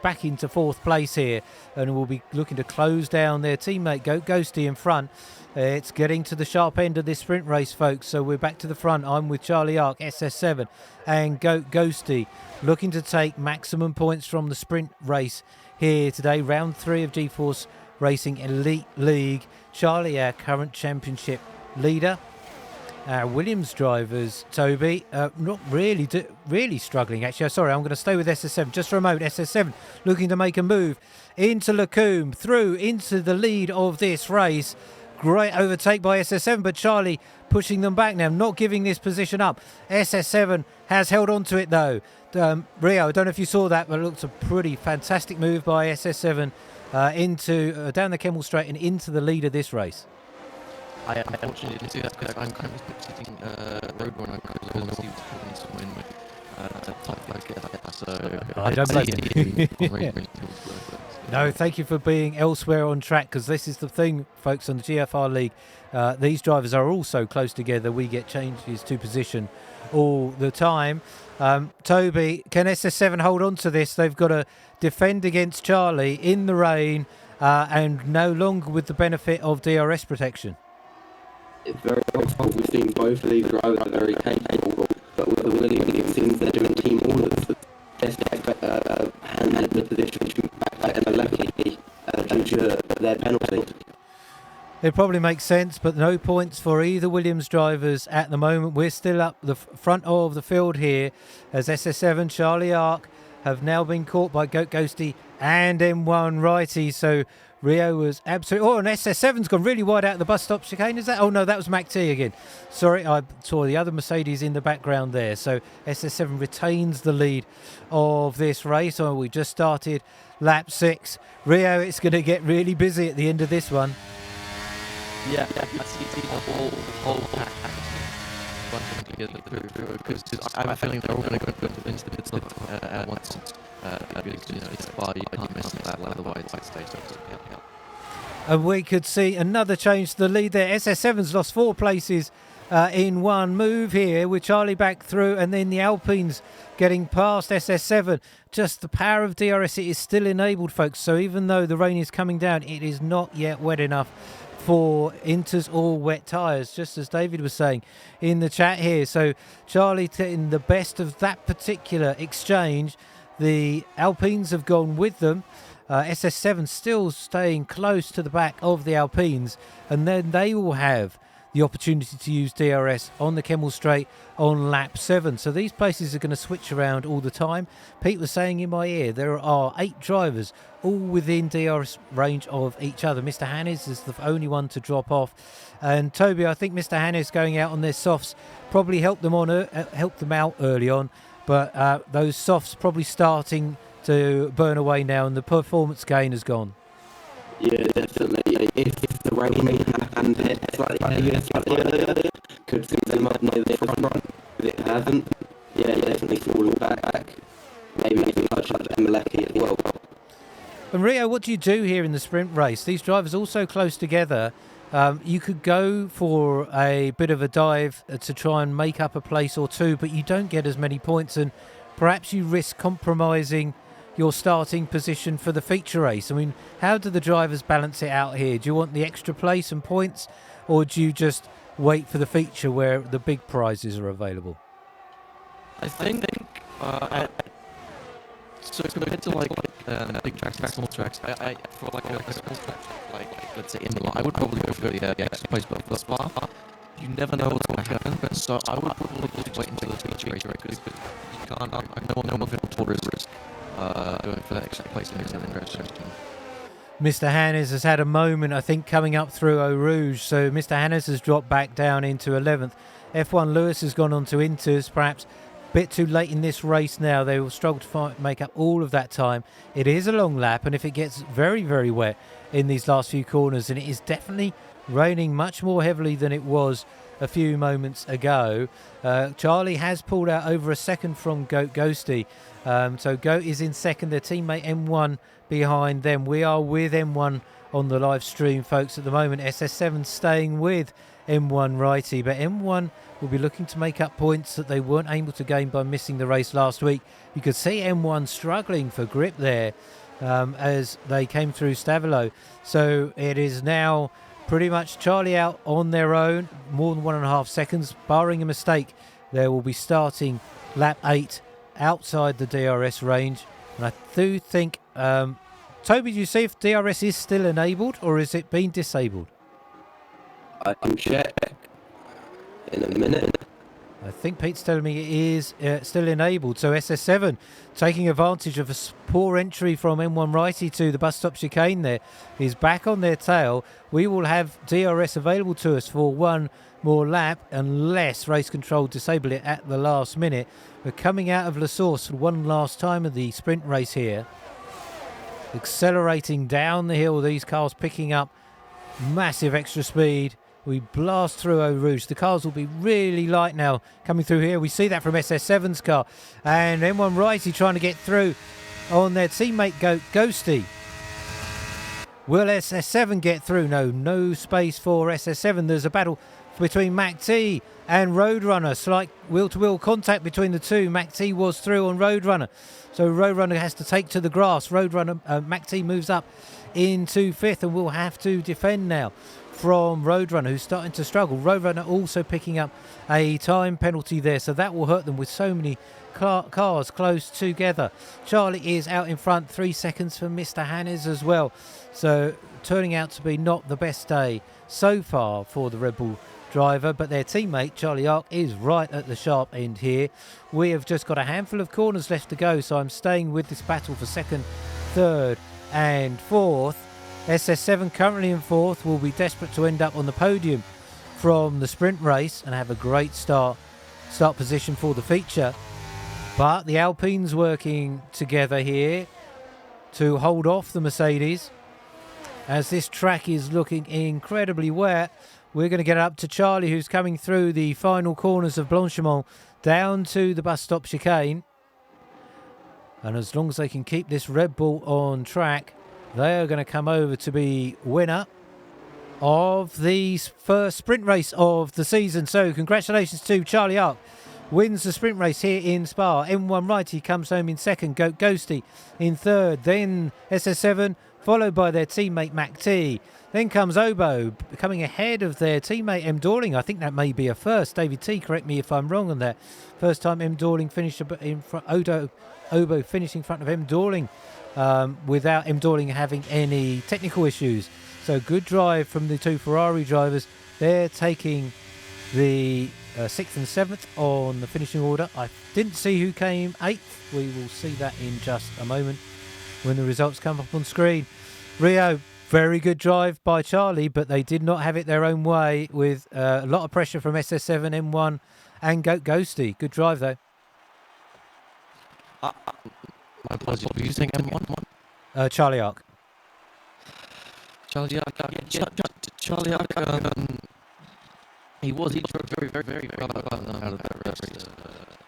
back into 4th place here and will be looking to close down their teammate Ghosty in front. It's getting to the sharp end of this sprint race, folks. So we're back to the front. I'm with Charlie Ark, SS7, and Ghosty looking to take maximum points from the sprint race here today. Round 3 of GeForce Racing Elite League. Charlie, our current championship leader. Our Williams drivers, Toby, not really struggling, actually. Sorry, I'm going to stay with SS7 just for a moment. SS7 looking to make a move into Lacombe, through into the lead of this race. Great overtake by SS7, but Charlie pushing them back now, not giving this position up. SS7 has held on to it, though. Rio, I don't know if you saw that, but it looks a pretty fantastic move by SS7 into down the Kemmel Straight and into the lead of this race. I unfortunately didn't see that because I'm currently sitting Roadrunner because I want to see what's happening so I don't blame you. No, thank you for being elsewhere on track, because this is the thing, folks, on the GFR League. These drivers are all so close together. We get changes to position all the time. Toby, can SS7 hold on to this? They've got to defend against Charlie in the rain and no longer with the benefit of DRS protection. It's very possible. We've seen both of these drivers are very capable, but with the Williams, it seems they're doing team orders. Just handed the position back and luckily due to their penalty. It probably makes sense, but no points for either Williams drivers at the moment. We're still up the front of the field here as SS7, Charlie Ark have now been caught by Ghosty and M1 Righty. So Rio was absolutely... Oh, and SS7's gone really wide out of the bus stop chicane, is that? Oh, no, that was Mac T again. Sorry, I saw the other Mercedes in the background there. So SS7 retains the lead of this race. Oh, we just started lap 6. Rio, it's going to get really busy at the end of this one. Yeah, I see the whole pack because I have a feeling they're all going to go into the pit stop at once. Because, you know, it's far, you can't miss that, otherwise it's stage. And we could see another change to the lead there. SS7's lost 4 places in one move here, with Charlie back through, and then the Alpines getting past SS7. Just the power of DRS, it is still enabled, folks. So even though the rain is coming down, it is not yet wet enough for inters or wet tyres, just as David was saying in the chat here. So Charlie getting the best of that particular exchange. The Alpines have gone with them. SS7 still staying close to the back of the Alpines, and then they will have the opportunity to use DRS on the Kemmel Straight on lap 7. So these places are going to switch around all the time. Pete was saying in my ear there are 8 drivers all within DRS range of each other. Mr. Hannes is the only one to drop off, and Toby, I think Mr. Hannes going out on their softs probably helped them out early on, but those softs probably starting to burn away now, and the performance gain has gone. Yeah, definitely. If the rain happened slightly earlier, could see them up near the front. If it hasn't, yeah, definitely falling back. Maybe touch up Emeleki as well. And Rio, what do you do here in the sprint race? These drivers all so close together. You could go for a bit of a dive to try and make up a place or two, but you don't get as many points, and perhaps you risk compromising your starting position for the feature race. I mean, how do the drivers balance it out here? Do you want the extra place and points, or do you just wait for the feature where the big prizes are available? I think so compared to like big tracks and small tracks, I for like a small track, like let's say in Milan, I would probably go for the extra place, but for Spa, you never know what's going to happen. So I would probably just wait until the feature race, right? Because you can't, no one can afford risk going for that extra place in the race. Mr. Hannes has had a moment, I think, coming up through Eau Rouge. So Mr. Hannes has dropped back down into 11th. F1 Lewis has gone on to Inters, perhaps a bit too late in this race now. They will struggle to make up all of that time. It is a long lap, and if it gets very, very wet in these last few corners, and it is definitely raining much more heavily than it was a few moments ago. Charlie has pulled out over a second from Goat Ghosty. So Goat is in second, their teammate M1 behind them. We are with M1 on the live stream, folks, at the moment. SS7 staying with M1 Righty, but M1 will be looking to make up points that they weren't able to gain by missing the race last week. You could see M1 struggling for grip there as they came through Stavilo. So it is now pretty much Charlie out on their own, more than 1.5 seconds. Barring a mistake, they will be starting lap 8 outside the DRS range. And I do think, Toby, do you see if DRS is still enabled, or is it been disabled? I can check in a minute. I think Pete's telling me it is still enabled. So SS7 taking advantage of a poor entry from M1 Righty to the bus stop chicane there is back on their tail. We will have DRS available to us for one more lap unless race control disable it at the last minute. We're coming out of La Source for one last time of the sprint race here. Accelerating down the hill, these cars picking up massive extra speed. We blast through Eau Rouge. The cars will be really light now coming through here. We see that from SS7's car. And M1 Righty trying to get through on their teammate Goat Ghosty. Will SS7 get through? No space for SS7. There's a battle between Mac T and Roadrunner. Slight wheel-to-wheel contact between the two. Mac T was through on Roadrunner. So Roadrunner has to take to the grass. Mac T moves up into 5th and will have to defend now from Roadrunner, who's starting to struggle. Roadrunner also picking up a time penalty there, so that will hurt them with so many cars close together. Charlie is out in front, 3 seconds for Mr. Hannes as well. So turning out to be not the best day so far for the Red Bull driver, but their teammate Charlie Ark is right at the sharp end here. We have just got a handful of corners left to go, so I'm staying with this battle for 2nd, 3rd and 4th. SS7 currently in 4th will be desperate to end up on the podium from the sprint race and have a great start position for the feature. But the Alpines working together here to hold off the Mercedes. As this track is looking incredibly wet, we're going to get up to Charlie, who's coming through the final corners of Blanchimont down to the bus stop chicane. And as long as they can keep this Red Bull on track, they are going to come over to be winner of the first sprint race of the season. So congratulations to Charlie Ark. Wins the sprint race here in Spa. M1 Righty comes home in 2nd. Goat Ghosty in 3rd. Then SS7, followed by their teammate Mac T. Then comes Obo, coming ahead of their teammate M Dorling. I think that may be a first. David T, correct me if I'm wrong on that. First time M Dorling finished in front. Obo finished in front of M Dorling without M Dorling having any technical issues. So good drive from the 2 Ferrari drivers. They're taking the 6th and 7th on the finishing order. I didn't see who came 8th. We will see that in just a moment when the results come up on screen. Rio, very good drive by Charlie, but they did not have it their own way with a lot of pressure from SS7, M1 and Goat Ghosty. Good drive though. My apologies. Were you saying M1? Charlie Ark. Charlie Ark, he drove very well out of the rest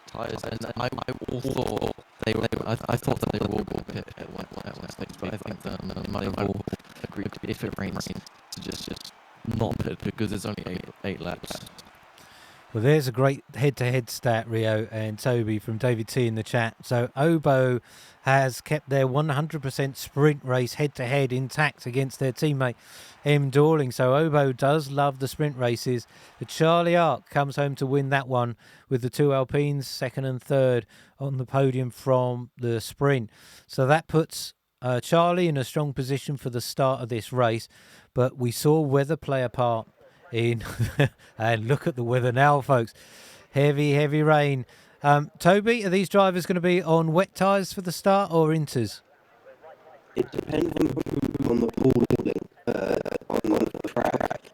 tyres, and I thought I thought that they were all going to pit at one stage, but I think they might have all agreed if it rains to just not pit because there's only eight laps. Well, there's a great head-to-head stat, Rio and Toby, from David T in the chat. So Obo has kept their 100% sprint race head-to-head intact against their teammate M Dorling. So Obo does love the sprint races. But Charlie Ark comes home to win that one with the 2 Alpines, 2nd and 3rd on the podium from the sprint. So that puts Charlie in a strong position for the start of this race. But we saw weather play a part in and look at the weather now, folks. Heavy rain. Toby, are these drivers going to be on wet tyres for the start or inters? It depends on the pooling on the track.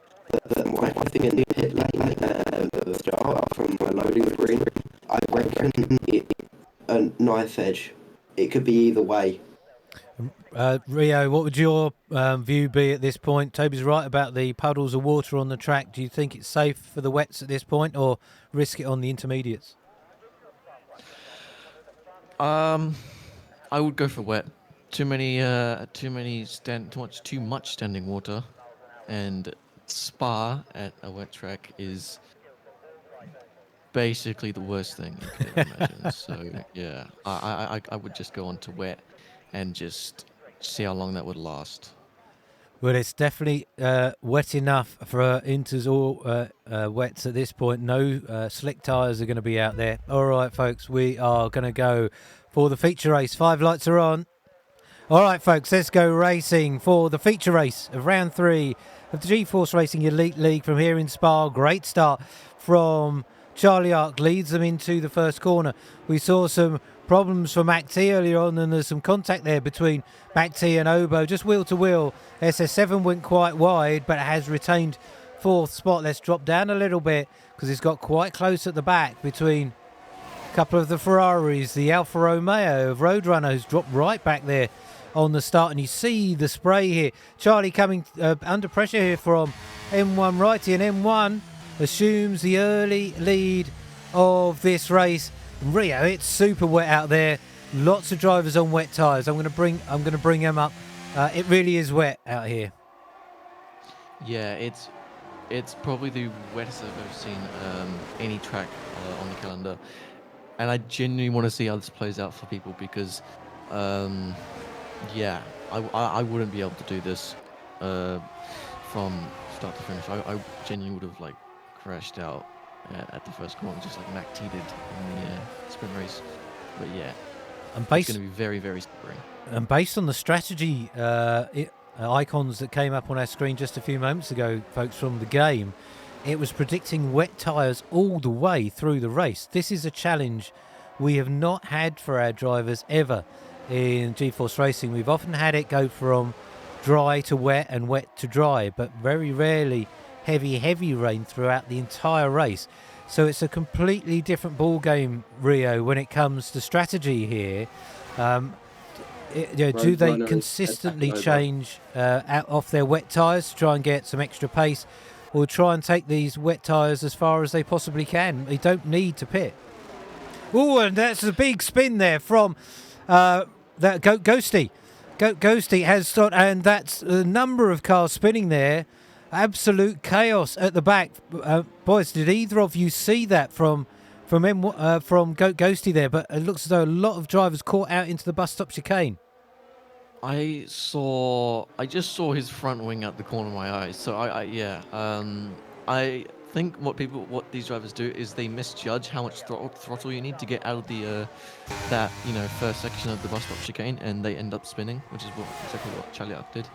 I think in the pit lane at the start from a loading screen, I reckon a knife edge. It could be either way. Rio, what would your view be at this point? Toby's right about the puddles of water on the track. Do you think it's safe for the wets at this point, or risk it on the intermediates? I would go for wet. Too much standing water, and Spa at a wet track is basically the worst thing you could imagine. So yeah, I would just go on to wet and just see how long that would last. Well, it's definitely wet enough for inters or wets at this point. No slick tyres are going to be out there. All right, folks, we are going to go for the feature race. 5 lights are on. All right, folks, let's go racing for the feature race of round 3 of the G-Force Racing Elite League from here in Spa. Great start from Charlie Ark, leads them into the first corner. We saw some problems for Mac T earlier on, and there's some contact there between Mac T and Obo, just wheel to wheel. SS7 went quite wide, but has retained 4th spot. Let's drop down a little bit because it's got quite close at the back between a couple of the Ferraris. The Alfa Romeo of Roadrunner has dropped right back there on the start, and you see the spray here. Charlie coming under pressure here from M1 Righty, and M1 assumes the early lead of this race. Rio, it's super wet out there. Lots of drivers on wet tyres. I'm going to bring them up. It really is wet out here. Yeah, it's probably the wettest I've ever seen any track on the calendar, and I genuinely want to see how this plays out for people because, yeah, I wouldn't be able to do this from start to finish. I genuinely would have crashed out at the first corner, just like Mac T did in the sprint race. But yeah, it's going to be very, very slippery. And based on the strategy icons that came up on our screen just a few moments ago, folks, from the game, it was predicting wet tyres all the way through the race. This is a challenge we have not had for our drivers ever in G-Force Racing. We've often had it go from dry to wet and wet to dry, but very rarely heavy rain throughout the entire race. So it's a completely different ball game, Rio, when it comes to strategy here. Do they Roadrunner is consistently attacking change out off their wet tyres to try and get some extra pace, or try and take these wet tyres as far as they possibly can? They don't need to pit. Oh, and that's a big spin there from that Ghosty. Ghosty has started, and that's a number of cars spinning there. Absolute chaos at the back. Boys, did either of you see that from Ghosty there? But it looks as though a lot of drivers caught out into the bus stop chicane. I just saw his front wing out the corner of my eye. So I think what these drivers do is they misjudge how much throttle you need to get out of the that first section of the bus stop chicane, and they end up spinning, which is exactly what Charlie Up did.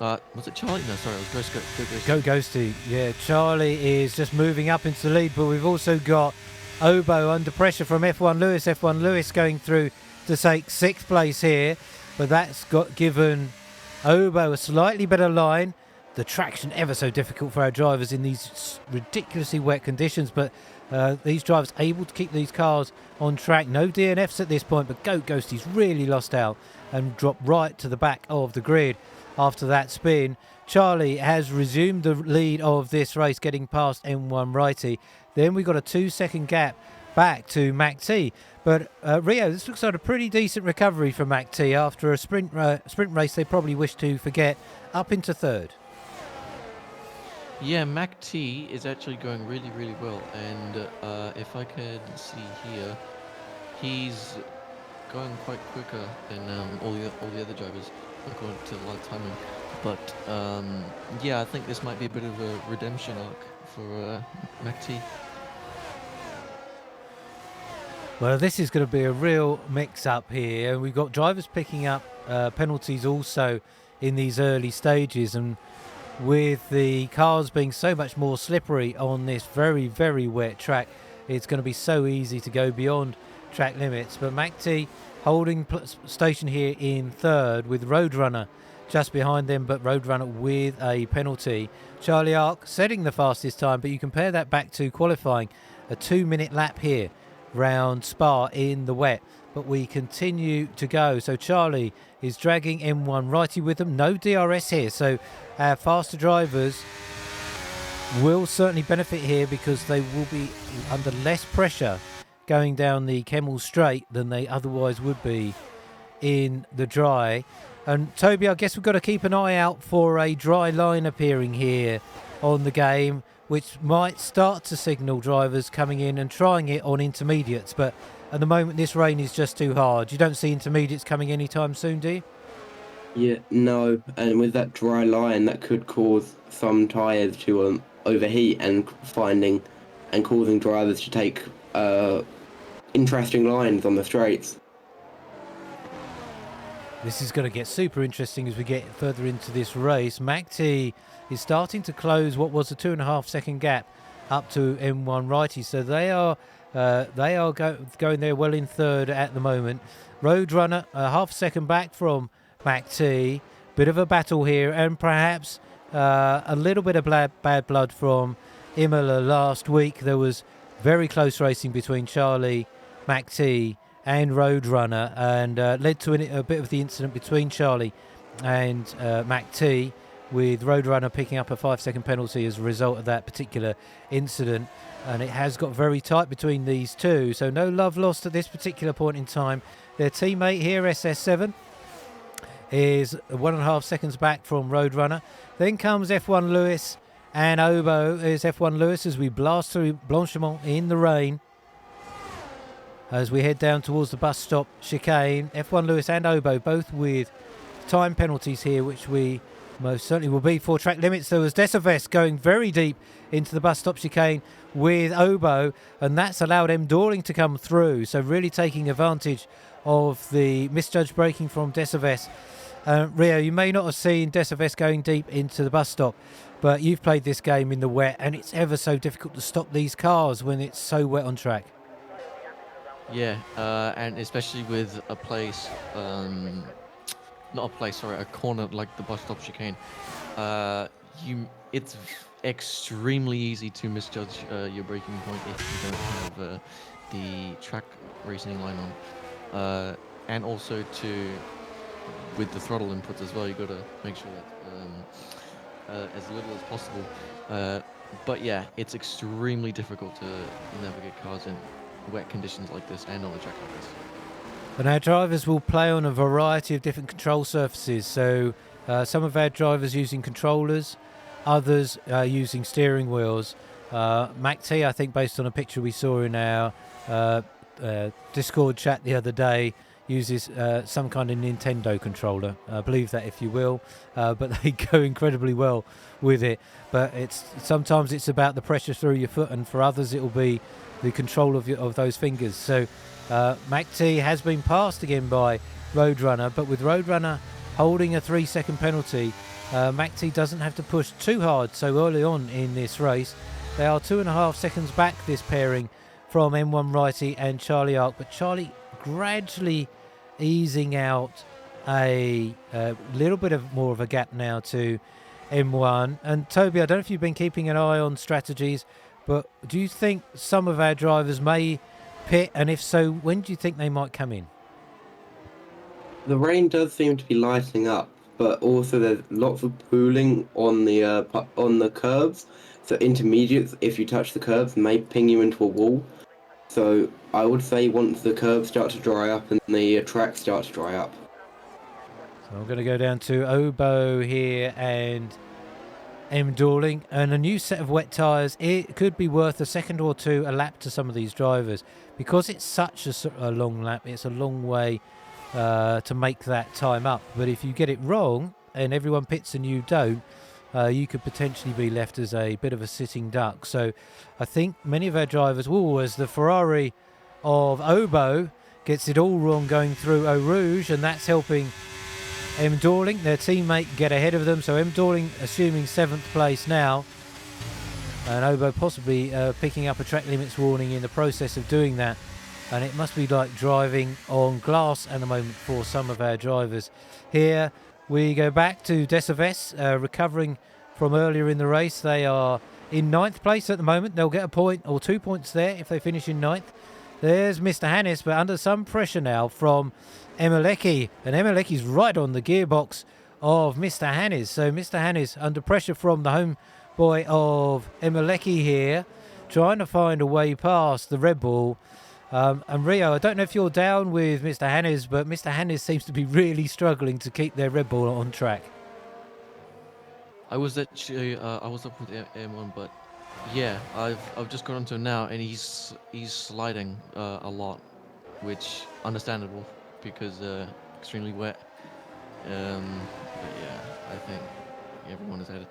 Was it Charlie? No, sorry, it was Ghosty. Yeah, Charlie is just moving up into the lead, but we've also got Obo under pressure from F1 Lewis. F1 Lewis going through to take 6th place here, but that's given Obo a slightly better line. The traction ever so difficult for our drivers in these ridiculously wet conditions, but these drivers able to keep these cars on track. No DNFs at this point, but Ghosty's really lost out and dropped right to the back of the grid after that spin. Charlie has resumed the lead of this race, getting past M1 Righty. Then we got a 2-second gap back to Mac T. But Rio, this looks like a pretty decent recovery for Mac T after a sprint race they probably wish to forget, up into 3rd. Yeah, Mac T is actually going really, really well, and if I could see here, he's going quite quicker than all the other drivers according to the live timing. But yeah, I think this might be a bit of a redemption arc for Mac T. Well, this is going to be a real mix-up here. We've got drivers picking up penalties also in these early stages, and with the cars being so much more slippery on this very, very wet track, it's going to be so easy to go beyond track limits. But Mac T holding station here in 3rd, with Roadrunner just behind them, but Roadrunner with a penalty. Charlie Ark setting the fastest time, but you compare that back to qualifying, a 2-minute lap here round Spa in the wet. But we continue to go. So Charlie is dragging M1 Righty with them. No DRS here, so our faster drivers will certainly benefit here because they will be under less pressure going down the Kemmel Straight than they otherwise would be in the dry. And Toby, I guess we've got to keep an eye out for a dry line appearing here on the game, which might start to signal drivers coming in and trying it on intermediates. But at the moment, this rain is just too hard. You don't see intermediates coming anytime soon, do you? Yeah, no. And with that dry line, that could cause some tyres to overheat and causing drivers to take interesting lines on the straights. This is going to get super interesting as we get further into this race. Mac T is starting to close what was a 2.5-second gap up to M1 Righty. So they are going there well in 3rd at the moment. Roadrunner a half second back from Mac T. Bit of a battle here, and perhaps a little bit of bad blood from Imola last week. There was very close racing between Charlie, Mac T and Roadrunner, and led to a bit of the incident between Charlie and Mac T, with Roadrunner picking up a 5-second penalty as a result of that particular incident. And it has got very tight between these two, so no love lost at this particular point in time. Their teammate here, SS7, is 1.5 seconds back from Roadrunner. Then comes F1 Lewis, and Obo is F1 Lewis as we blast through Blanchimont in the rain. As we head down towards the bus stop chicane, F1 Lewis and Obo both with time penalties here, which we most certainly will be for track limits. There was Desaves going very deep into the bus stop chicane with Obo, and that's allowed M. Doring to come through. So really taking advantage of the misjudged braking from Desaves. Rio, you may not have seen Desaves going deep into the bus stop, but you've played this game in the wet, and it's ever so difficult to stop these cars when it's so wet on track. Yeah, and especially with a place not a place, sorry, a corner like the bus stop chicane, it's extremely easy to misjudge your braking point if you don't have the track racing line on, and also with the throttle inputs as well. You got to make sure that as little as possible. But yeah, it's extremely difficult to navigate cars in wet conditions like this and on a track like this. And our drivers will play on a variety of different control surfaces. So some of our drivers using controllers, others using steering wheels. MacT, I think, based on a picture we saw in our Discord chat the other day, uses some kind of Nintendo controller. Believe that if you will, but they go incredibly well with it. But sometimes it's about the pressure through your foot, and for others it will be the control of those fingers. So MacT has been passed again by Roadrunner, but with Roadrunner holding a 3-second penalty, MacT doesn't have to push too hard so early on in this race. They are 2.5 seconds back, this pairing, from M1 Righty and Charlie Ark, but Charlie gradually easing out a little bit of more of a gap now to M1. And Toby, I don't know if you've been keeping an eye on strategies, but do you think some of our drivers may pit, and if so, when do you think they might come in? The rain does seem to be lighting up, but also there's lots of pooling on the curbs. So intermediates, if you touch the curbs, may ping you into a wall. So I would say once the curbs start to dry up and the track starts to dry up. So I'm going to go down to Obo here and M. Dorling, and a new set of wet tyres. It could be worth a second or two a lap to some of these drivers, because it's such a long lap. It's a long way to make that time up. But if you get it wrong and everyone pits and you don't, you could potentially be left as a bit of a sitting duck. So I think many of our drivers, as the Ferrari of Obo gets it all wrong going through Eau Rouge, and that's helping M. Dorling, their teammate, get ahead of them. So M. Dorling assuming 7th place now, and Obo possibly picking up a track limits warning in the process of doing that. And it must be like driving on glass at the moment for some of our drivers. Here we go back to Desaves, recovering from earlier in the race. They are in 9th place at the moment. They'll get a point or 2 points there if they finish in 9th. There's Mr. Hannes, but under some pressure now from Emeleki. And Emeleki's right on the gearbox of Mr. Hannes. So Mr. Hannes under pressure from the home boy of Emeleki here, trying to find a way past the Red Bull. And Rio, I don't know if you're down with Mr. Hannes, but Mr. Hannes seems to be really struggling to keep their Red Bull on track. I was actually I was up with M1, but yeah, I've just got onto him now, and he's sliding a lot, which understandable because extremely wet. But yeah, I think everyone has had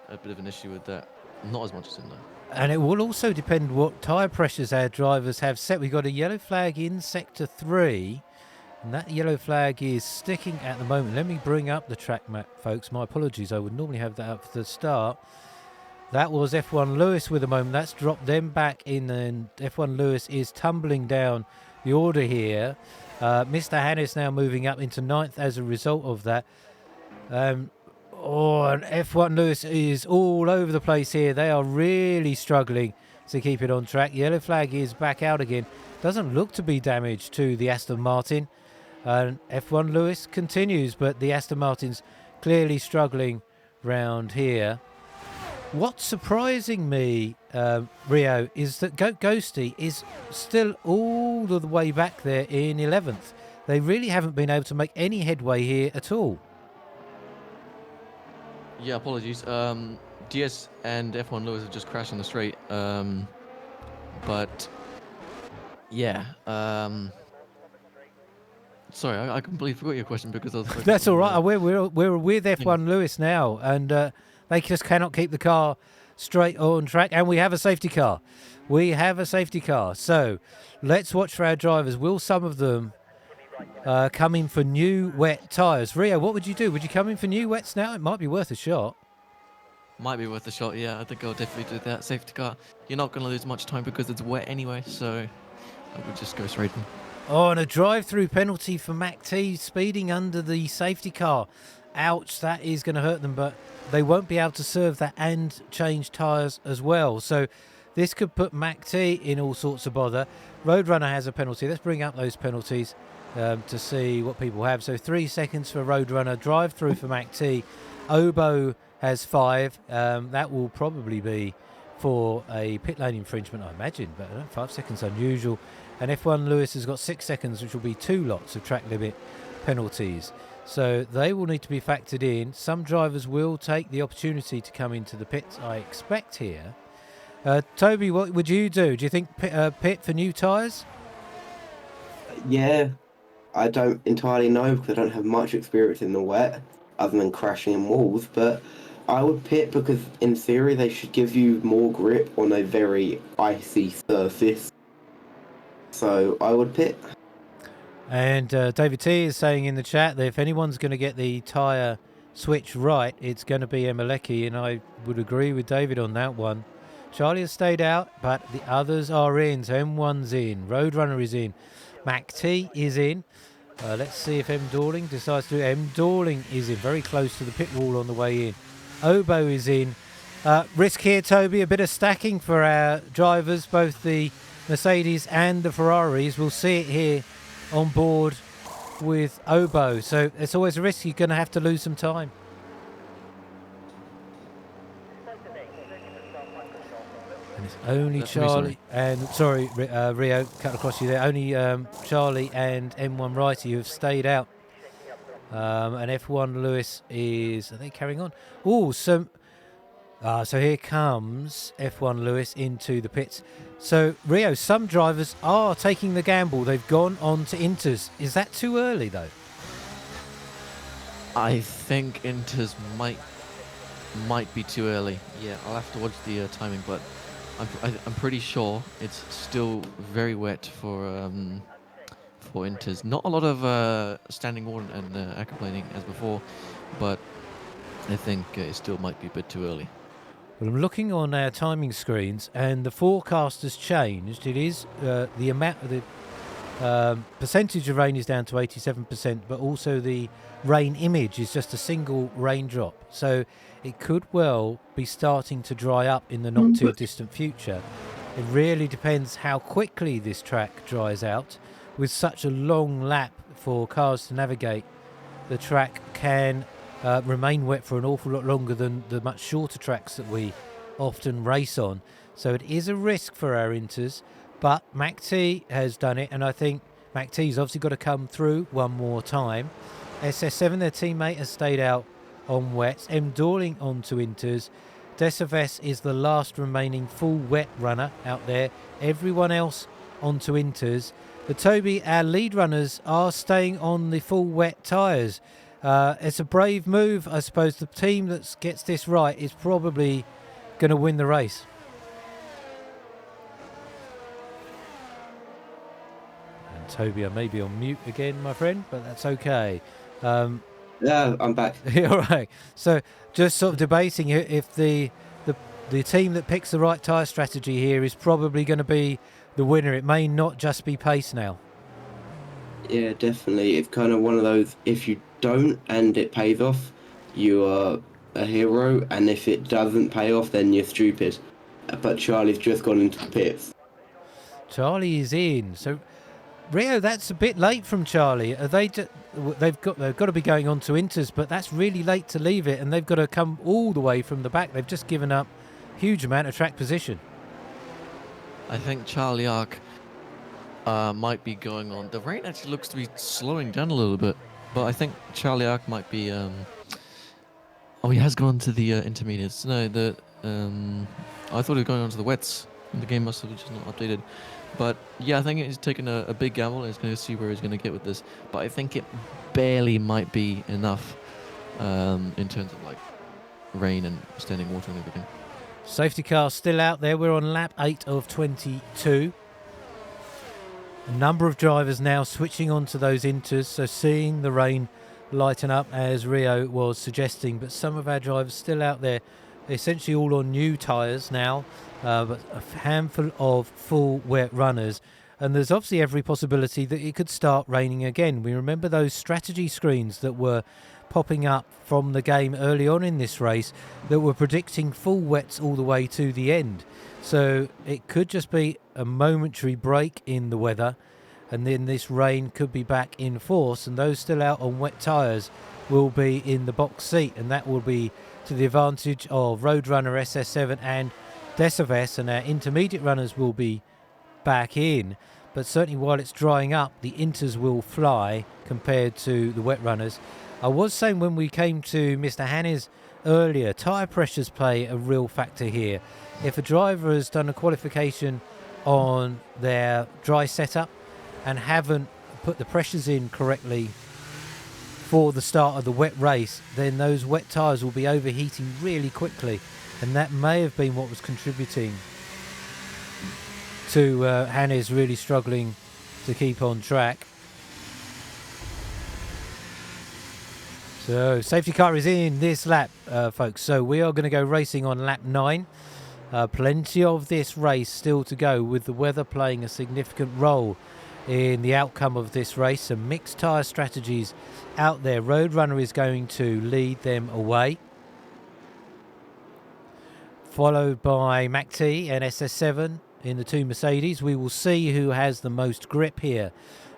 a bit of an issue with that. Not as much as him though. And it will also depend what tyre pressures our drivers have set. We've got a yellow flag in Sector 3, and that yellow flag is sticking at the moment. Let me bring up the track map, folks. My apologies. I would normally have that up for the start. That was F1 Lewis with a moment. That's dropped them back in, and F1 Lewis is tumbling down the order here. Mr. Hannes now moving up into 9th as a result of that. And F1 Lewis is all over the place here. They are really struggling to keep it on track. Yellow flag is back out again. Doesn't look to be damage to the Aston Martin. And F1 Lewis continues, but the Aston Martin's clearly struggling round here. What's surprising me, Rio, is that Ghosty is still all the way back there in 11th. They really haven't been able to make any headway here at all. Yeah, apologies. DS and F1 Lewis have just crashed on the straight. But yeah. Sorry, I completely forgot your question because I was. That's all right. We're with F1 Lewis now, and they just cannot keep the car straight on track. And we have a safety car. So let's watch for our drivers. Will some of them come in for new wet tyres? Rio, what would you do? Would you come in for new wets now? It might be worth a shot. Might be worth a shot, yeah. I think I'll definitely do that. Safety car. You're not going to lose much time because it's wet anyway, so I would just go straight in. Oh, and a drive-through penalty for Mac T, speeding under the safety car. Ouch, that is going to hurt them, but they won't be able to serve that and change tyres as well. So this could put Mac T in all sorts of bother. Roadrunner has a penalty. Let's bring up those penalties to see what people have. So 3 seconds for Roadrunner, drive-through for Mac T. Obo has 5. That will probably be for a pit lane infringement, I imagine, but 5 seconds unusual. And F1 Lewis has got 6 seconds, which will be 2 lots of track limit penalties. So they will need to be factored in. Some drivers will take the opportunity to come into the pits, I expect here. Toby, what would you do? Do you think pit for new tyres? Yeah, I don't entirely know because I don't have much experience in the wet other than crashing in walls, but I would pit because in theory they should give you more grip on a very icy surface. So I would pit. And David T is saying in the chat that if anyone's going to get the tyre switch right, it's going to be Emelecki, and I would agree with David on that one. Charlie has stayed out, but the others are in. So M1's in, Roadrunner is in, Mac T is in. Let's see if M. Dorling decides to do it. M. Dorling is in, very close to the pit wall on the way in. Obo is in. Risk here, Toby, a bit of stacking for our drivers, both the Mercedes and the Ferraris. We'll see it here on board with Obo. So it's always a risk. You're going to have to lose some time. And it's only That's Charlie and, sorry, Rio, cut across you there. Only Charlie and M1 Righty who have stayed out. And F1 Lewis is, are they carrying on? Oh, so here comes F1 Lewis into the pits. So, Rio, some drivers are taking the gamble. They've gone on to Inters. Is that too early, though? I think Inters might be too early. Yeah, I'll have to watch the timing, but I'm pretty sure it's still very wet for Inters. Not a lot of standing water and aquaplaning as before, but I think it still might be a bit too early. Well, I'm looking on our timing screens, and the forecast has changed. It is the amount, the percentage of rain is down to 87%, but also the rain image is just a single raindrop. So it could well be starting to dry up in the not too distant future. It really depends how quickly this track dries out. With such a long lap for cars to navigate, the track can remain wet for an awful lot longer than the much shorter tracks that we often race on. So it is a risk for our Inters, but Mac T has done it, and I think Mac T's obviously got to come through one more time. SS7, their teammate, has stayed out on wets. M. Dorling on to Inters. Desavess is the last remaining full wet runner out there. Everyone else on to Inters. But Toby, our lead runners are staying on the full wet tyres. It's a brave move. I suppose the team that gets this right is probably going to win the race. And Toby, I may be on mute again, my friend, but that's okay. Yeah, I'm back. All right. So just sort of debating if the team that picks the right tyre strategy here is probably going to be the winner. It may not just be pace now. Yeah, definitely. It's kind of one of those, if you don't and it pays off, you are a hero, and if it doesn't pay off, then you're stupid. But Charlie's just gone into the pits. Charlie is in. So Rio, that's a bit late from Charlie. Are they've got to be going on to Inters, but that's really late to leave it, and they've got to come all the way from the back. They've just given up a huge amount of track position. I think Charlie Ark might be going on. The rain actually looks to be slowing down a little bit, but I think Charlie Ark might be. Oh, he has gone to the intermediates. No, I thought he was going on to the wets. The game must have just not updated. But yeah, I think he's taken a big gamble, and he's going to see where he's going to get with this. But I think it barely might be enough in terms of like rain and standing water and everything. Safety car still out there. We're on lap 8 of 22. A number of drivers now switching on to those Inters, so seeing the rain lighten up as Rio was suggesting, but some of our drivers still out there, essentially all on new tyres now, but a handful of full wet runners. and there's obviously every possibility that it could start raining again. We remember those strategy screens that were popping up from the game early on in this race that were predicting full wets all the way to the end. So it could just be a momentary break in the weather, and then this rain could be back in force, and those still out on wet tyres will be in the box seat, and that will be to the advantage of Roadrunner, SS7 and Decivest, and our intermediate runners will be back in. But certainly while it's drying up, the inters will fly compared to the wet runners. I was saying when we came to Mr. Hannes earlier, tyre pressures play a real factor here. If a driver has done a qualification on their dry setup and haven't put the pressures in correctly for the start of the wet race, then those wet tyres will be overheating really quickly, and that may have been what was contributing to Hannes really struggling to keep on track. So safety car is in this lap, folks, so we are going to go racing on lap 9. Plenty of this race still to go, with the weather playing a significant role in the outcome of this race. Some mixed tyre strategies out there. Roadrunner is going to lead them away, followed by MAC-T and SS7 in the two Mercedes. We will see who has the most grip here,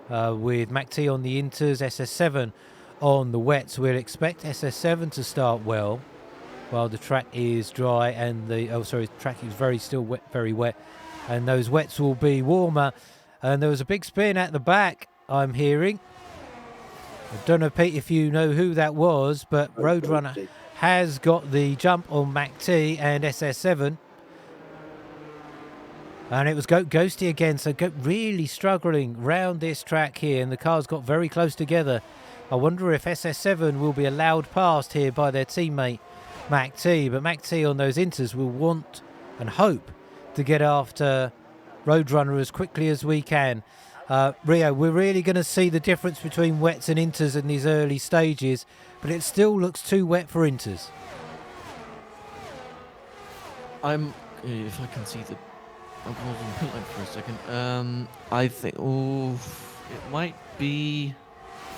with MAC-T on the inters, SS7 on the wets. We'll expect SS7 to start well while the track is dry and the track is still wet, very wet, and those wets will be warmer. And there was a big spin at the back, I'm hearing. I don't know, Pete, if you know who that was, but Roadrunner has got the jump on MAC-T and SS7. And it was Ghosty again, so really struggling round this track here, and the cars got very close together. I wonder if SS7 will be allowed past here by their teammate MAC-T, but MAC-T on those inters will want and hope to get after Roadrunner as quickly as we can. Rio, we're really going to see the difference between wets and inters in these early stages, but it still looks too wet for inters. If I can see the, I'm going to put like for a second. I think, it might be.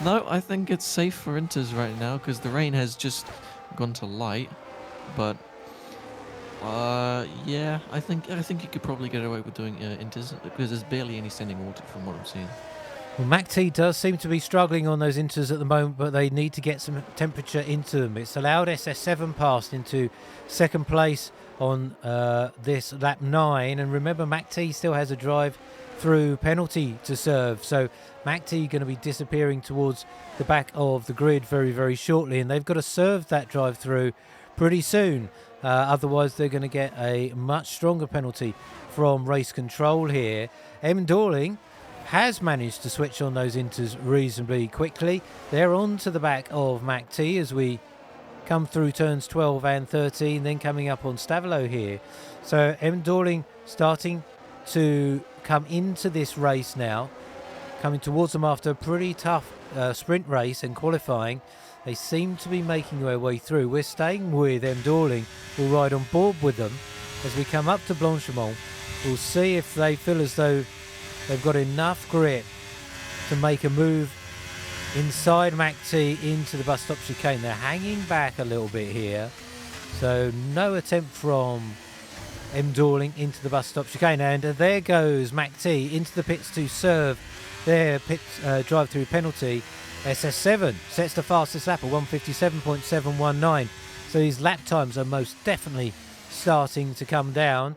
No, I think it's safe for inters right now because the rain has just gone to light, but. Yeah, I think you could probably get away with doing inters because there's barely any standing water from what I'm seeing. Well, MAC-T does seem to be struggling on those inters at the moment, but they need to get some temperature into them. It's allowed SS7 past into second place on this lap 9, and remember MAC-T still has a drive through penalty to serve, so MAC-T going to be disappearing towards the back of the grid very, very shortly, and they've got to serve that drive through pretty soon. Otherwise they're going to get a much stronger penalty from race control here. Dorling has managed to switch on those inters reasonably quickly. They're on to the back of MAC-T as we come through turns 12 and 13, then coming up on Stavilo here. So Dorling starting to come into this race now, coming towards them after a pretty tough sprint race and qualifying. They seem to be making their way through. We're staying with Dorling. We'll ride on board with them as we come up to Blanchimont. We'll see if they feel as though they've got enough grip to make a move inside MAC-T into the bus stop chicane. They're hanging back a little bit here. So no attempt from Dorling into the bus stop chicane. And there goes MAC-T into the pits to serve their pit drive-through penalty. SS7 sets the fastest lap at 1:57.719. So these lap times are most definitely starting to come down.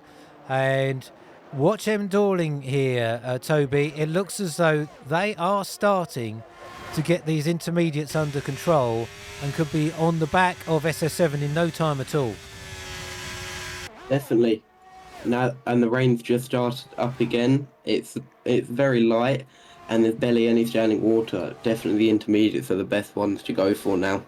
And watch Dorling here, Toby. It looks as though they are starting to get these intermediates under control and could be on the back of SS7 in no time at all. Definitely. Now, and the rain's just started up again. It's very light, and there's barely any standing water. Definitely the intermediates are the best ones to go for now.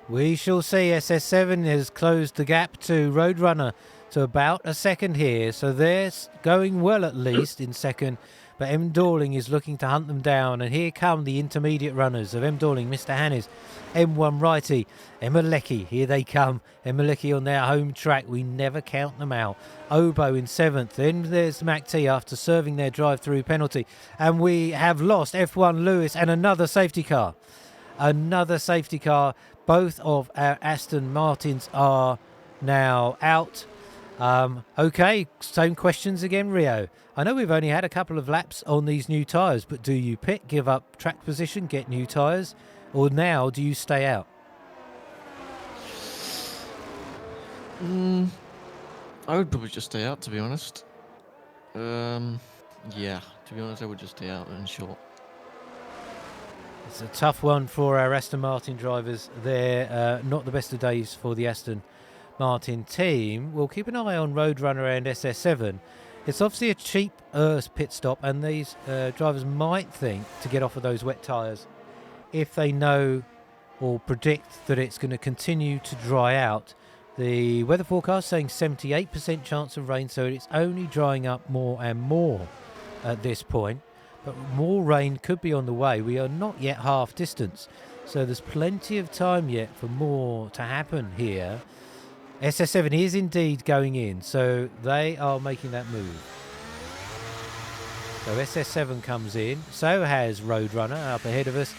We shall see. SS7 has closed the gap to Roadrunner to about a second here. So they're going well, at least, in second but M. Dorling is looking to hunt them down, and here come the intermediate runners of M. Dorling, Mr. Hannes, M1 Righty, Emalecki, here they come. Emalecki on their home track, we never count them out. Obo in 7th, then there's Mac T after serving their drive-through penalty, and we have lost F1 Lewis and another safety car. Another safety car. Both of our Aston Martins are now out. Okay, same questions again, Rio. I know we've only had a couple of laps on these new tyres, but do you pit, give up track position, get new tyres, or now do you stay out? I would probably just stay out, to be honest. Yeah, to be honest, I would just stay out in short. It's a tough one for our Aston Martin drivers. They're not the best of days for the Aston Martin team. We'll keep an eye on Roadrunner and SS7. It's obviously a cheap pit stop, and these drivers might think to get off of those wet tyres if they know or predict that it's going to continue to dry out. The weather forecast saying 78% chance of rain, so it's only drying up more and more at this point. But more rain could be on the way. We are not yet half distance, so there's plenty of time yet for more to happen here. SS7 is indeed going in, so they are making that move. So SS7 comes in, so has Roadrunner up ahead of us,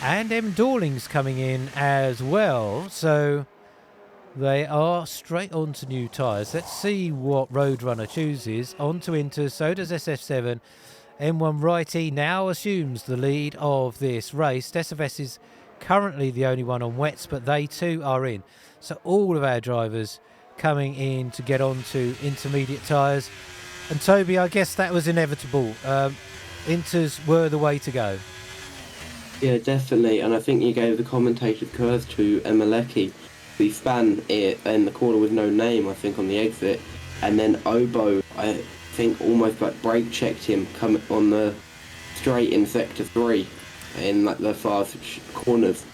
and M. Dorling's coming in as well, so they are straight on to new tyres. Let's see what Roadrunner chooses. On to Inter, so does SF7. M1 Righty now assumes the lead of this race. Decibes is currently the only one on wets, but they too are in. So all of our drivers coming in to get on to intermediate tyres. And Toby, I guess that was inevitable. Inters were the way to go. Yeah, definitely. And I think you gave the commentated curve to Emalecki. He span it in the corner with no name, I think, on the exit. And then Obo, I think, almost like brake checked him coming on the straight in sector 3 in like the far corners,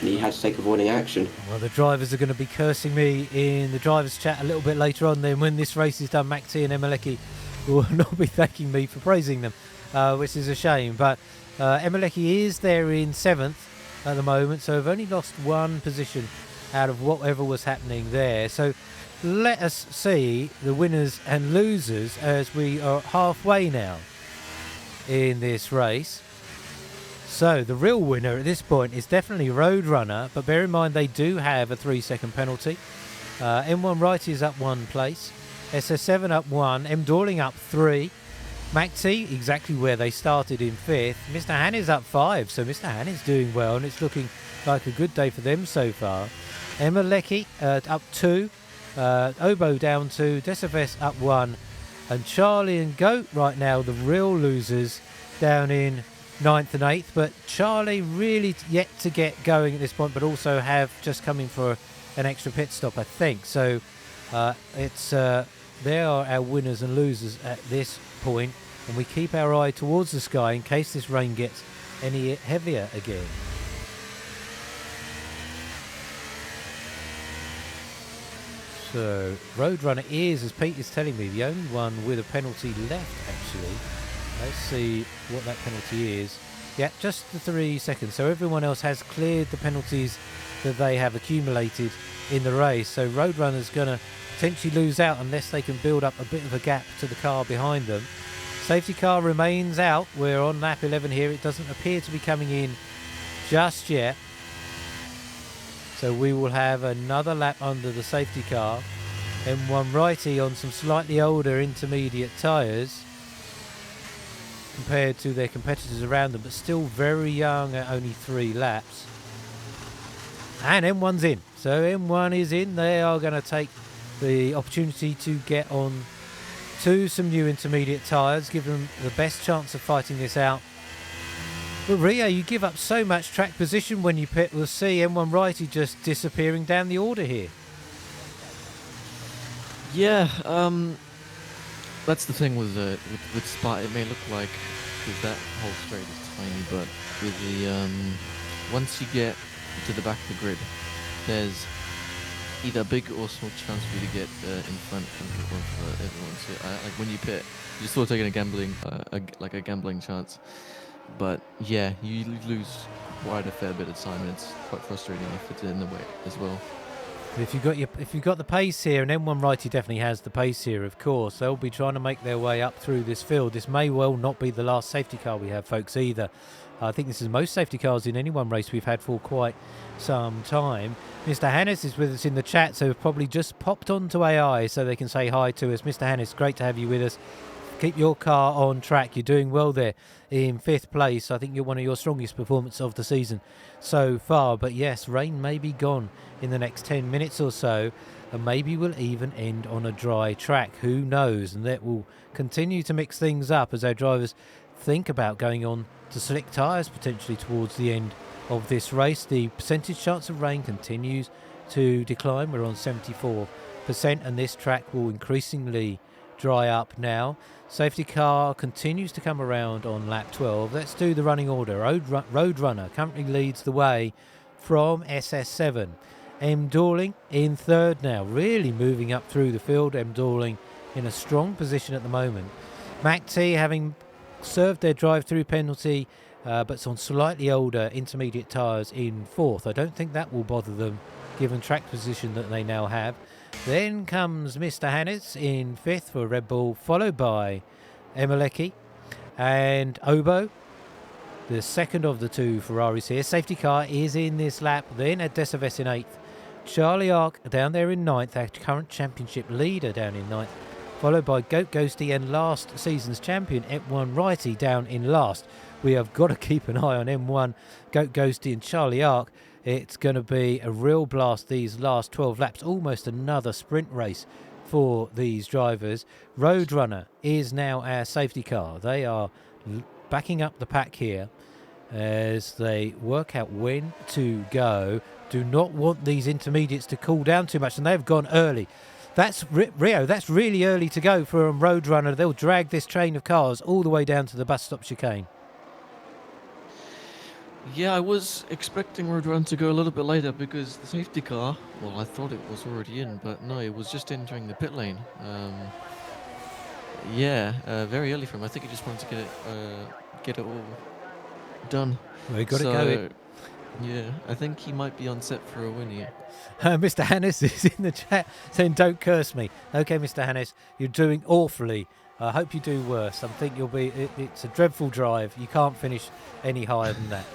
and he had to take avoiding action. Well, the drivers are going to be cursing me in the drivers chat a little bit later on. Then when this race is done, Mac T and Emalecki will not be thanking me for praising them, which is a shame. But Emalecki is there in 7th at the moment, so we've only lost one position out of whatever was happening there. So let us see the winners and losers as we are halfway now in this race. So the real winner at this point is definitely Roadrunner, but bear in mind they do have a 3-second penalty. M1 Righty is up 1 place, SS7 up 1, M. Dorling up 3, Mac T exactly where they started in 5th, Mr. Han is up 5, so Mr. Han is doing well, and it's looking like a good day for them so far. Emalecki up 2, Obo down 2, Decibes up 1, and Charlie and Goat right now the real losers down in 9th and 8th, but Charlie really yet to get going at this point, but also have just come in for an extra pit stop, I think. So they are our winners and losers at this point, and we keep our eye towards the sky in case this rain gets any heavier again. So Roadrunner is, as Pete is telling me, the only one with a penalty left, actually. Let's see what that penalty is. Yeah, just the 3 seconds. So everyone else has cleared the penalties that they have accumulated in the race. So Roadrunner's going to potentially lose out unless they can build up a bit of a gap to the car behind them. Safety car remains out. We're on lap 11 here. It doesn't appear to be coming in just yet. So we will have another lap under the safety car. M1 Righty on some slightly older intermediate tyres compared to their competitors around them, but still very young at only 3 laps. And M1's in. So M1 is in. They are going to take the opportunity to get on to some new intermediate tyres, give them the best chance of fighting this out. But Rio, you give up so much track position when you pit. We'll see M1 Righty just disappearing down the order here. Yeah, that's the thing with Spa. It may look like, because that whole straight is tiny, but with the once you get to the back of the grid, there's either big or small chance for you to get in front of everyone. So like when you pit, you're still taking a gambling chance. But yeah, you lose quite a fair bit of time, and it's quite frustrating if it's in the way as well. If you've got the pace here, and M1 Righty definitely has the pace here, of course, they'll be trying to make their way up through this field. This may well not be the last safety car we have, folks, either. I think this is the most safety cars in any one race we've had for quite some time. Mr. Hannes is with us in the chat, so we've probably just popped onto AI so they can say hi to us. Mr. Hannes, great to have you with us. Keep your car on track. You're doing well there in 5th place. I think you're one of your strongest performances of the season so far. But yes, rain may be gone in the next 10 minutes or so, and maybe we'll even end on a dry track. Who knows? And that will continue to mix things up as our drivers think about going on to slick tyres potentially towards the end of this race. The percentage chance of rain continues to decline. We're on 74%, and this track will increasingly dry up now. Safety car continues to come around on lap 12. Let's do the running order. Roadrunner currently leads the way from SS7. M. Dorling in 3rd now, really moving up through the field. M. Dorling in a strong position at the moment. MAC-T having served their drive-through penalty, but it's on slightly older intermediate tyres in 4th. I don't think that will bother them given track position that they now have. Then comes Mr. Hannes in 5th for Red Bull, followed by Emelecki and Obo, the second of the 2 Ferraris here. Safety car is in this lap. Then at Deceves in 8th. Charlie Ark down there in 9th, our current championship leader down in 9th, followed by Goat Ghosty and last season's champion M1 Righty down in last. We have got to keep an eye on M1, Goat Ghosty and Charlie Ark. It's going to be a real blast these last 12 laps, almost another sprint race for these drivers. Roadrunner is now our safety car. They are backing up the pack here as they work out when to go. Do not want these intermediates to cool down too much, and they've gone early. That's Rio, that's really early to go for a Roadrunner. They'll drag this train of cars all the way down to the bus stop chicane. Yeah, I was expecting Roadrunner to go a little bit later because the safety car, well, I thought it was already in, but no, it was just entering the pit lane. Very early for him. I think he just wanted to get it all done. Well, he got it going. Yeah, I think he might be on set for a win here. Mr. Hannes is in the chat saying, "Don't curse me." Okay, Mr. Hannes, you're doing awfully. I hope you do worse. I think you'll be. It's a dreadful drive. You can't finish any higher than that.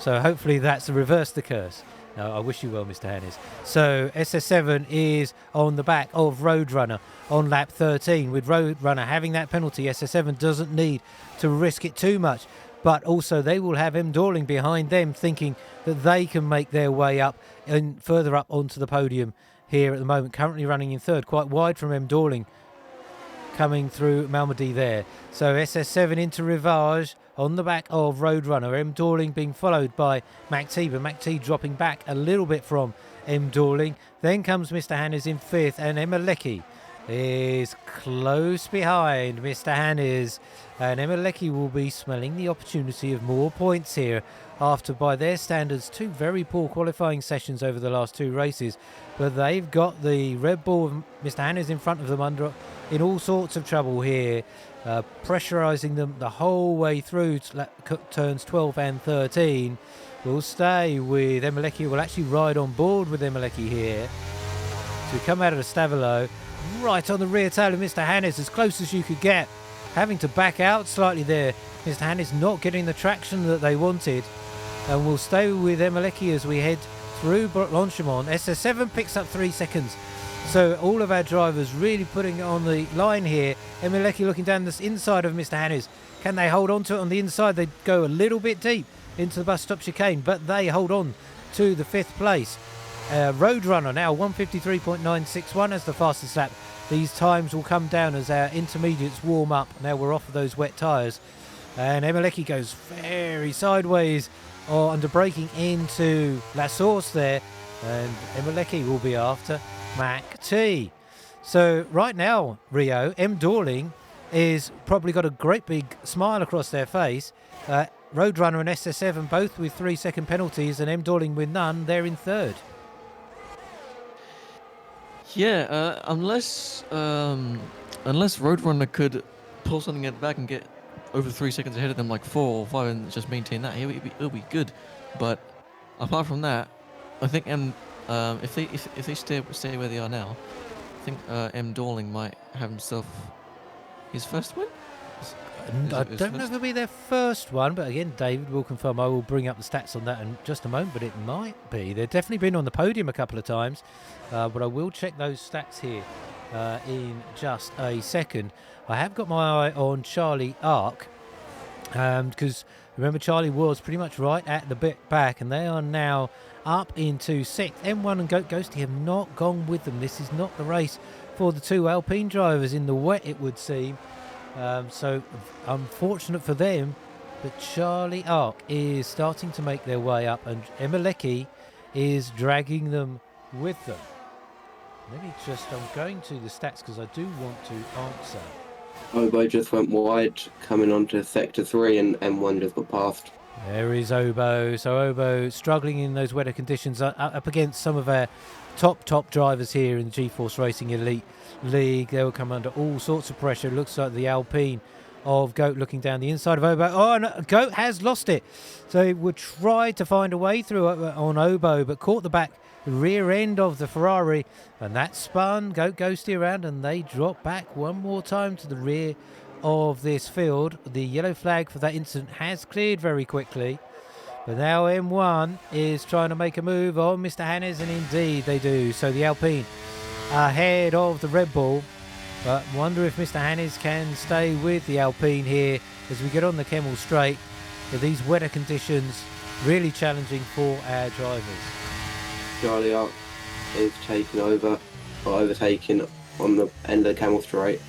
So hopefully that's a reverse the curse. No, I wish you well, Mr. Hannes. So SS7 is on the back of Roadrunner on lap 13. With Roadrunner having that penalty, SS7 doesn't need to risk it too much. But also they will have M. Dorling behind them, thinking that they can make their way up and further up onto the podium here at the moment. Currently running in 3rd, quite wide from M. Dorling coming through Malmedy there. So SS7 into Rivage on the back of Roadrunner. M. Dorling being followed by MAC-T, but MAC-T dropping back a little bit from M. Dorling. Then comes Mr. Hannes in 5th, and Emelecki is close behind Mr. Hannes, and Emelecki will be smelling the opportunity of more points here after, by their standards, 2 very poor qualifying sessions over the last 2 races. But they've got the Red Bull of Mr. Hannes in front of them in all sorts of trouble here, pressurising them the whole way through turns 12 and 13. We'll stay with Emelecki. We'll actually ride on board with Emelecki here. So we come out of the Stavilo, right on the rear tail of Mr. Hannes, as close as you could get. Having to back out slightly there. Mr. Hannes not getting the traction that they wanted. And we'll stay with Emelecki as we head through Blanchimont. SS7 picks up 3 seconds. So all of our drivers really putting it on the line here. Emelecki looking down the inside of Mr. Hannes. Can they hold on to it on the inside? They go a little bit deep into the bus stop chicane, but they hold on to the 5th place. Roadrunner now 153.961 as the fastest lap. These times will come down as our intermediates warm up. Now we're off of those wet tyres. And Emelecki goes very sideways under braking into La Source there. And Emelecki will be after MAC-T. So right now, Rio, M. Dorling is probably got a great big smile across their face. Roadrunner and SS7 both with 3-second penalties, and M. Dorling with none. They're in 3rd. Yeah, unless Roadrunner could pull something at the back and get over 3 seconds ahead of them, like 4 or 5, and just maintain that, it'll be good. But apart from that, I think if they stay where they are now, I think M Dorling might have himself his first win. Is I it his don't know if first? it'll be their first one, but again, David will confirm. I will bring up the stats on that in just a moment, but it might be. They've definitely been on the podium a couple of times, but I will check those stats here in just a second. I have got my eye on Charlie Ark, because remember, Charlie was pretty much right at the bit back, and they are now up into sixth. M1 and Goat Ghosty have not gone with them. This is not the race for the two Alpine drivers in the wet, it would seem. So unfortunate for them, but Charlie Ark is starting to make their way up, and Emelecki is dragging them with them. Let me just, I'm going to the stats because I do want to answer. Obo just went wide, coming onto sector 3, and M1 just got past. There is Obo. So Obo struggling in those weather conditions up against some of our top drivers here in the G-Force Racing Elite League. They will come under all sorts of pressure. It looks like the Alpine of Goat looking down the inside of Obo. Oh, and Goat has lost it. So he would try to find a way through on Obo, but caught the back rear end of the Ferrari, and that spun Goat Ghosty around, and they drop back one more time to the rear of this field. The yellow flag for that incident has cleared very quickly, but now M1 is trying to make a move on Mr. Hannes, and indeed they do. So the Alpine ahead of the Red Bull, but wonder if Mr. Hannes can stay with the Alpine here as we get on the Kemmel Straight, with these weather conditions really challenging for our drivers. Charlie Ark is taking over, or overtaking on the end of the Camel Straight.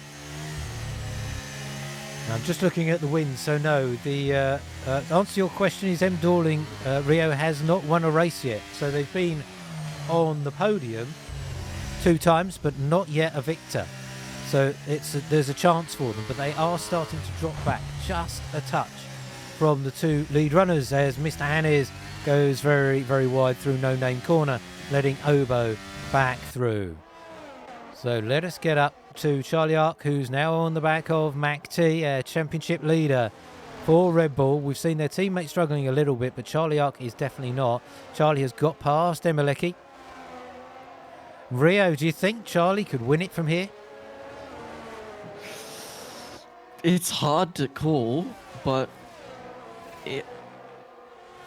I'm just looking at the wins, so no, the answer to your question is M. Dorling, Rio has not won a race yet. So they've been on the podium 2 times, but not yet a victor. So there's a chance for them, but they are starting to drop back just a touch from the 2 lead runners as Mr. Hannes goes very, very wide through No Name Corner, letting Obo back through. So let us get up to Charlie Ark, who's now on the back of Mac T, championship leader for Red Bull. We've seen their teammates struggling a little bit, but Charlie Ark is definitely not. Charlie has got past Emelecki. Rio, do you think Charlie could win it from here? It's hard to call, but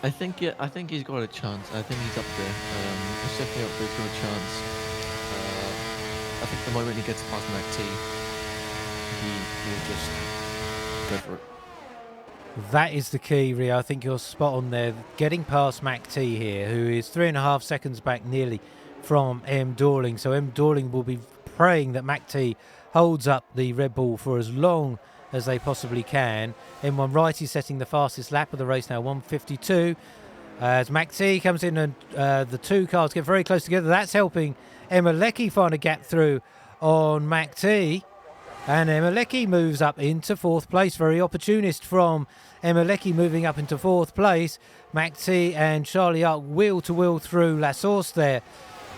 I think he's got a chance. I think he's up there. He's definitely up there. He's got a chance. I think the moment he gets past Mac T, he will just go for it. That is the key, Rio. I think you're spot on there. Getting past Mac T here, who is 3.5 seconds back nearly from M. Dorling. So M. Dorling will be praying that Mac T holds up the Red Bull for as long as they possibly can. M1 Righty setting the fastest lap of the race now, 1:52. As Mac T comes in and the 2 cars get very close together. That's helping Emelecki find a gap through on Mac T. And Emelecki moves up into 4th place. Very opportunist from Emelecki moving up into 4th place. Mac T and Charlie Ark wheel to wheel through La Source there.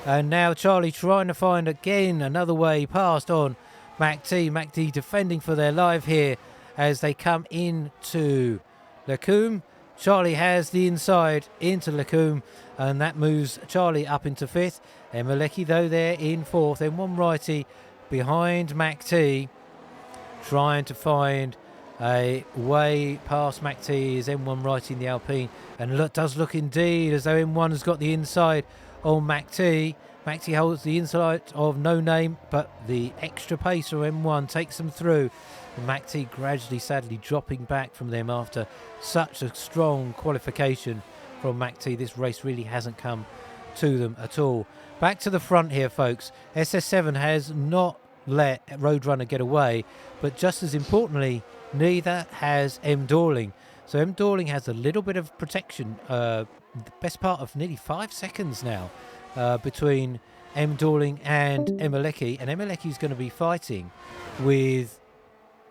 And now Charlie trying to find again another way past on Mac T. Mac T defending for their life here as they come into Lacombe. Charlie has the inside into Lacombe, and that moves Charlie up into 5th. Emelecki, though, there in 4th. M1 Righty behind Mac T, trying to find a way past Mac T is M1 Righty in the Alpine. And does look indeed as though M1 has got the inside on Mac T. Mac T holds the inside of No Name, but the extra pace from M1 takes them through. And Mac T gradually, sadly, dropping back from them after such a strong qualification from Mac T. This race really hasn't come to them at all. Back to the front here, folks. SS7 has not let Roadrunner get away, but just as importantly, neither has M. Dorling. So M. Dorling has a little bit of protection, the best part of nearly 5 seconds now between M. Dorling and Emelecki. And Emelecki is going to be fighting with...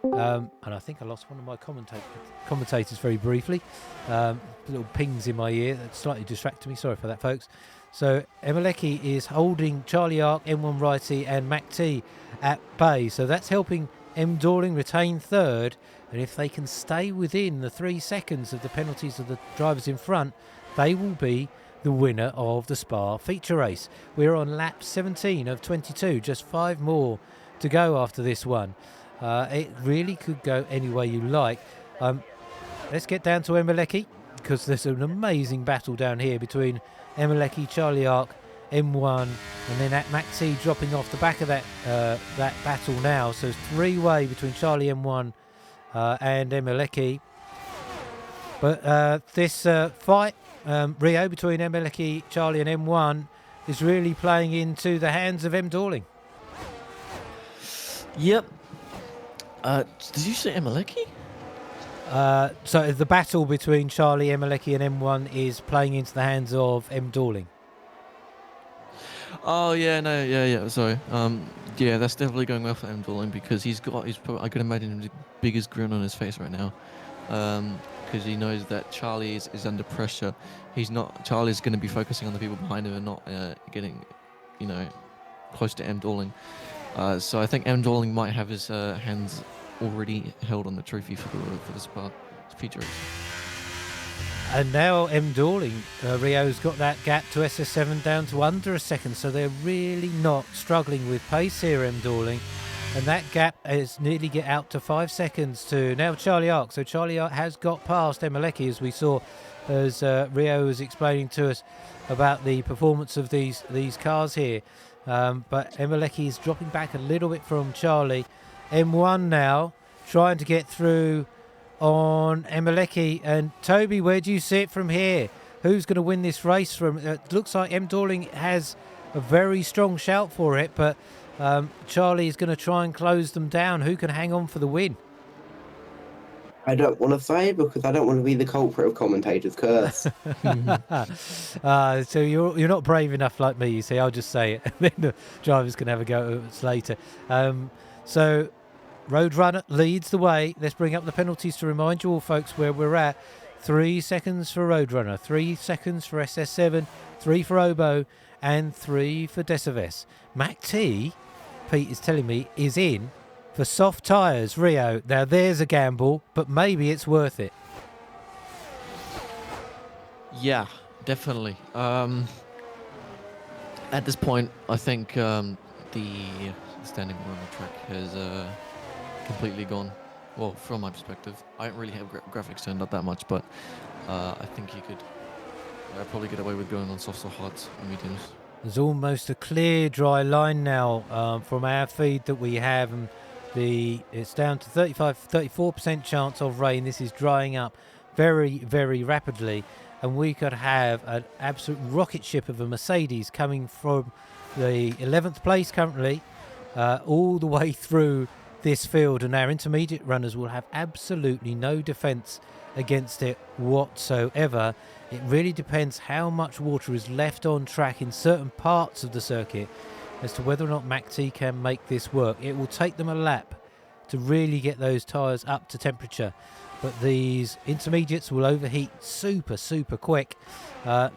and I think I lost one of my commentators very briefly. Little pings in my ear that slightly distracted me. Sorry for that, folks. So Emeleki is holding Charlie Ark, M1 Righty and Mac T at bay. So that's helping M Dorling retain third. And if they can stay within the 3 seconds of the penalties of the drivers in front, they will be the winner of the Spa feature race. We're on lap 17 of 22, just 5 more to go after this one. It really could go any way you like. Let's get down to Emeleki, because there's an amazing battle down here between Emeleki, Charlie Ark, M1, and then at Mac T dropping off the back of that battle now. So it's 3-way between Charlie, M1 and Emeleki. But this fight, Rio, between Emeleki, Charlie and M1 is really playing into the hands of M Dorling. Yep. Did you say Emeleki? So the battle between Charlie, Emeleki and M1 is playing into the hands of M Dorling. Oh yeah, no, yeah. Sorry. Yeah, that's definitely going well for M Dorling, because I can imagine him the biggest grin on his face right now, because he knows that Charlie is under pressure. Charlie's going to be focusing on the people behind him and not getting, close to M Dorling. So I think M Dorling might have his hands already held on the trophy for the Spa feature race. And now M Dorling, Rio's got that gap to SS7 down to under a second, so they're really not struggling with pace here, M Dorling. And that gap is nearly get out to 5 seconds to now Charlie Ark. So Charlie Ark has got past Emeleki, as we saw, as Rio was explaining to us about the performance of these cars here. But Emeleki is dropping back a little bit from Charlie. M1 now trying to get through on Emeleki. And Toby, where do you see it from here? Who's going to win this race from? It looks like M Dorling has a very strong shout for it, but Charlie is going to try and close them down. Who can hang on for the win? I don't want to say, because I don't want to be the culprit of commentators' curse. So you're not brave enough like me, you see. I'll just say it, and then the drivers can have a go at us later. So Roadrunner leads the way. Let's bring up the penalties to remind you all, folks, where we're at. 3 seconds for Roadrunner, 3 seconds for SS7, 3 for Obo, and 3 for Decives. Mac T, Pete is telling me, is in for soft tyres, Rio. Now there's a gamble, but maybe it's worth it. Yeah, definitely. At this point, I think the standing order on the track has completely gone. Well, from my perspective, I don't really have graphics turned up that much, but I think you could probably get away with going on softs or hards and mediums. There's almost a clear dry line now from our feed that we have, and it's down to 34% chance of rain. This is drying up very, very rapidly, and we could have an absolute rocket ship of a Mercedes coming from the 11th place currently all the way through this field, and our intermediate runners will have absolutely no defence against it whatsoever. It really depends how much water is left on track in certain parts of the circuit as to whether or not Mac T can make this work. It will take them a lap to really get those tyres up to temperature, but these intermediates will overheat super quick.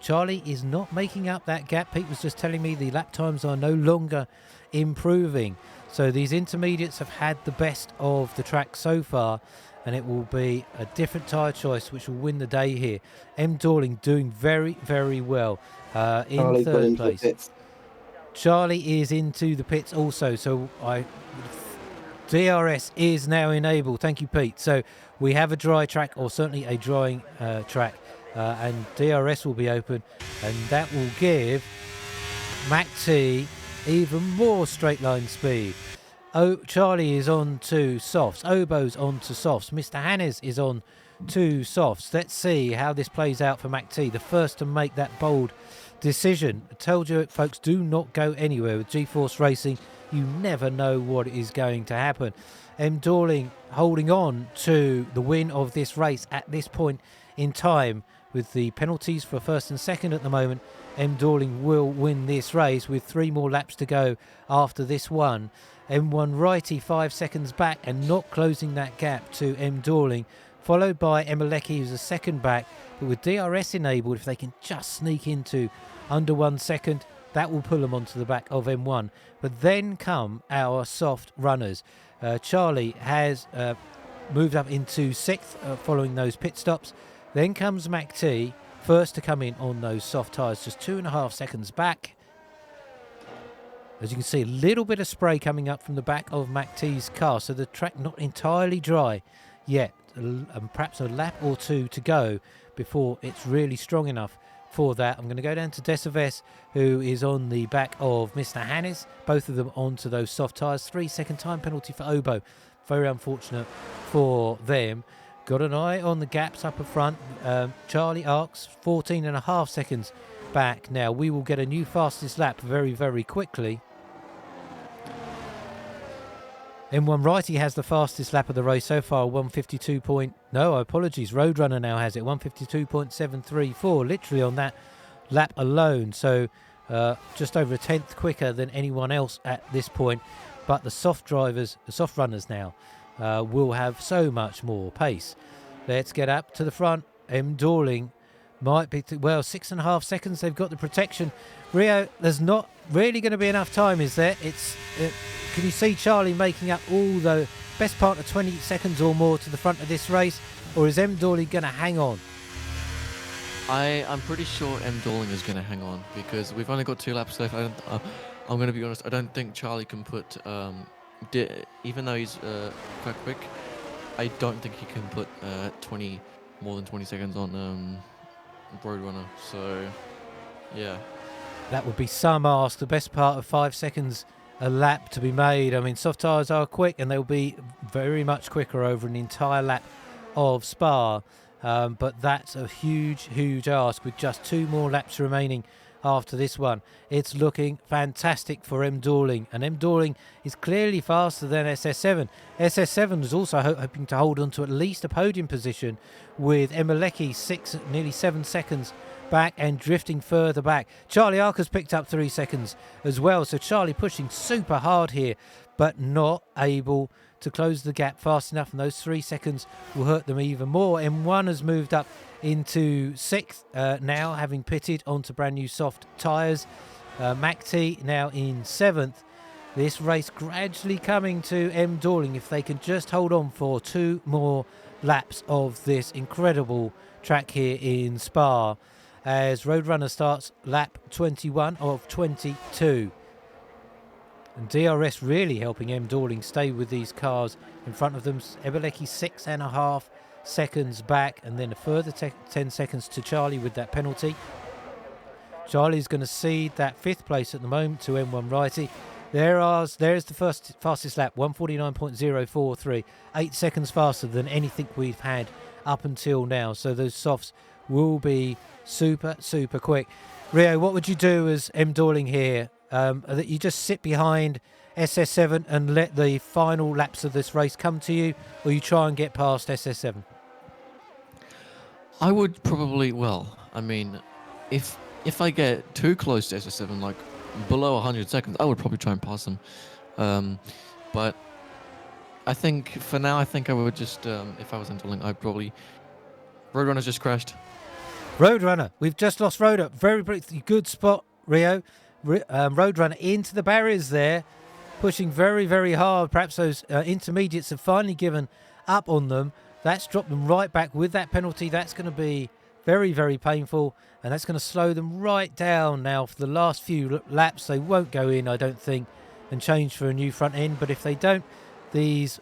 Charlie is not making up that gap. Pete was just telling me the lap times are no longer improving, so these intermediates have had the best of the track so far, and it will be a different tyre choice which will win the day here. M Dorling doing very, very well in third place. Charlie is into the pits also, so DRS is now enabled. Thank you, Pete. So we have a dry track, or certainly a drying track, and DRS will be open, and that will give Mac T even more straight line speed. Charlie is on to softs. Obo's on to softs. Mr. Hannes is on to softs. Let's see how this plays out for Mac T, the first to make that bold decision. I told you, folks, do not go anywhere with G-Force Racing. You never know what is going to happen. M Dorling holding on to the win of this race at this point in time, with the penalties for first and second at the moment. M Dorling will win this race with 3 more laps to go after this one. M1 Righty 5 seconds back and not closing that gap to M Dorling, followed by Emeleki, who's a second back. But with DRS enabled, if they can just sneak into under 1 second, that will pull them onto the back of M1. But then come our soft runners. Charlie has moved up into 6th following those pit stops. Then comes MacT, first to come in on those soft tyres, just 2.5 seconds back. As you can see, a little bit of spray coming up from the back of MacT's car, so the track not entirely dry yet, and perhaps a lap or two to go before it's really strong enough for that. I'm going to go down to Decives, who is on the back of Mr. Hannes, both of them onto those soft tyres. 3-second time penalty for Obo. Very unfortunate for them. Got an eye on the gaps up front. Charlie Arcs, 14.5 seconds back now. We will get a new fastest lap very, very quickly. M1 Righty has the fastest lap of the race so far, 152 point... No, apologies, Roadrunner now has it, 152.734, literally on that lap alone. So just over a tenth quicker than anyone else at this point. But the soft runners now will have so much more pace. Let's get up to the front. M. Dorling might be... 6.5 seconds, they've got the protection. Rio, there's not really going to be enough time, is there? Can you see Charlie making up all the best part of 20 seconds or more to the front of this race? Or is M. Dorling going to hang on? I'm pretty sure M. Dorling is going to hang on because we've only got 2 laps left. I'm going to be honest, I don't think Charlie can put, even though he's quite quick, I don't think he can put more than 20 seconds on Roadrunner. So, yeah. That would be some ask. The best part of 5 seconds a lap to be made. I mean, soft tyres are quick and they'll be very much quicker over an entire lap of Spa. But that's a huge, huge ask with just 2 more laps remaining after this one. It's looking fantastic for M. Dorling, and M. Dorling is clearly faster than SS7. SS7 was also hoping to hold on to at least a podium position, with Emeleki nearly 7 seconds back and drifting further back. Charlie Arca's picked up 3 seconds as well, so Charlie pushing super hard here, but not able to close the gap fast enough, and those 3 seconds will hurt them even more. M1 has moved up into 6th now, having pitted onto brand new soft tyres. MacT now in 7th. This race gradually coming to M. Dorling if they can just hold on for 2 more laps of this incredible track here in Spa, as Roadrunner starts lap 21 of 22. And DRS really helping M. Dorling stay with these cars in front of them. Emeleki 6.5 seconds back, and then a further 10 seconds to Charlie with that penalty. Charlie's going to cede that 5th place at the moment to M1 Righty. There's the fastest lap, 149.043, 8 seconds faster than anything we've had up until now. So those softs will be super, super quick. Rio, what would you do as M. Dorling here? That you just sit behind SS7 and let the final laps of this race come to you, or you try and get past SS7? I would probably, I mean, if I get too close to SS7, like below 100 seconds, I would probably try and pass them. But I think for now, I would just, if I was entering, I'd probably... Roadrunner's just crashed. Roadrunner, we've just lost Roadrunner. Very good spot, Rio. Roadrunner into the barriers there, pushing very, very hard. Perhaps those intermediates have finally given up on them. That's dropped them right back with that penalty. That's going to be very, very painful, and that's going to slow them right down now for the last few laps. They won't go in, I don't think, and change for a new front end. But if they don't, these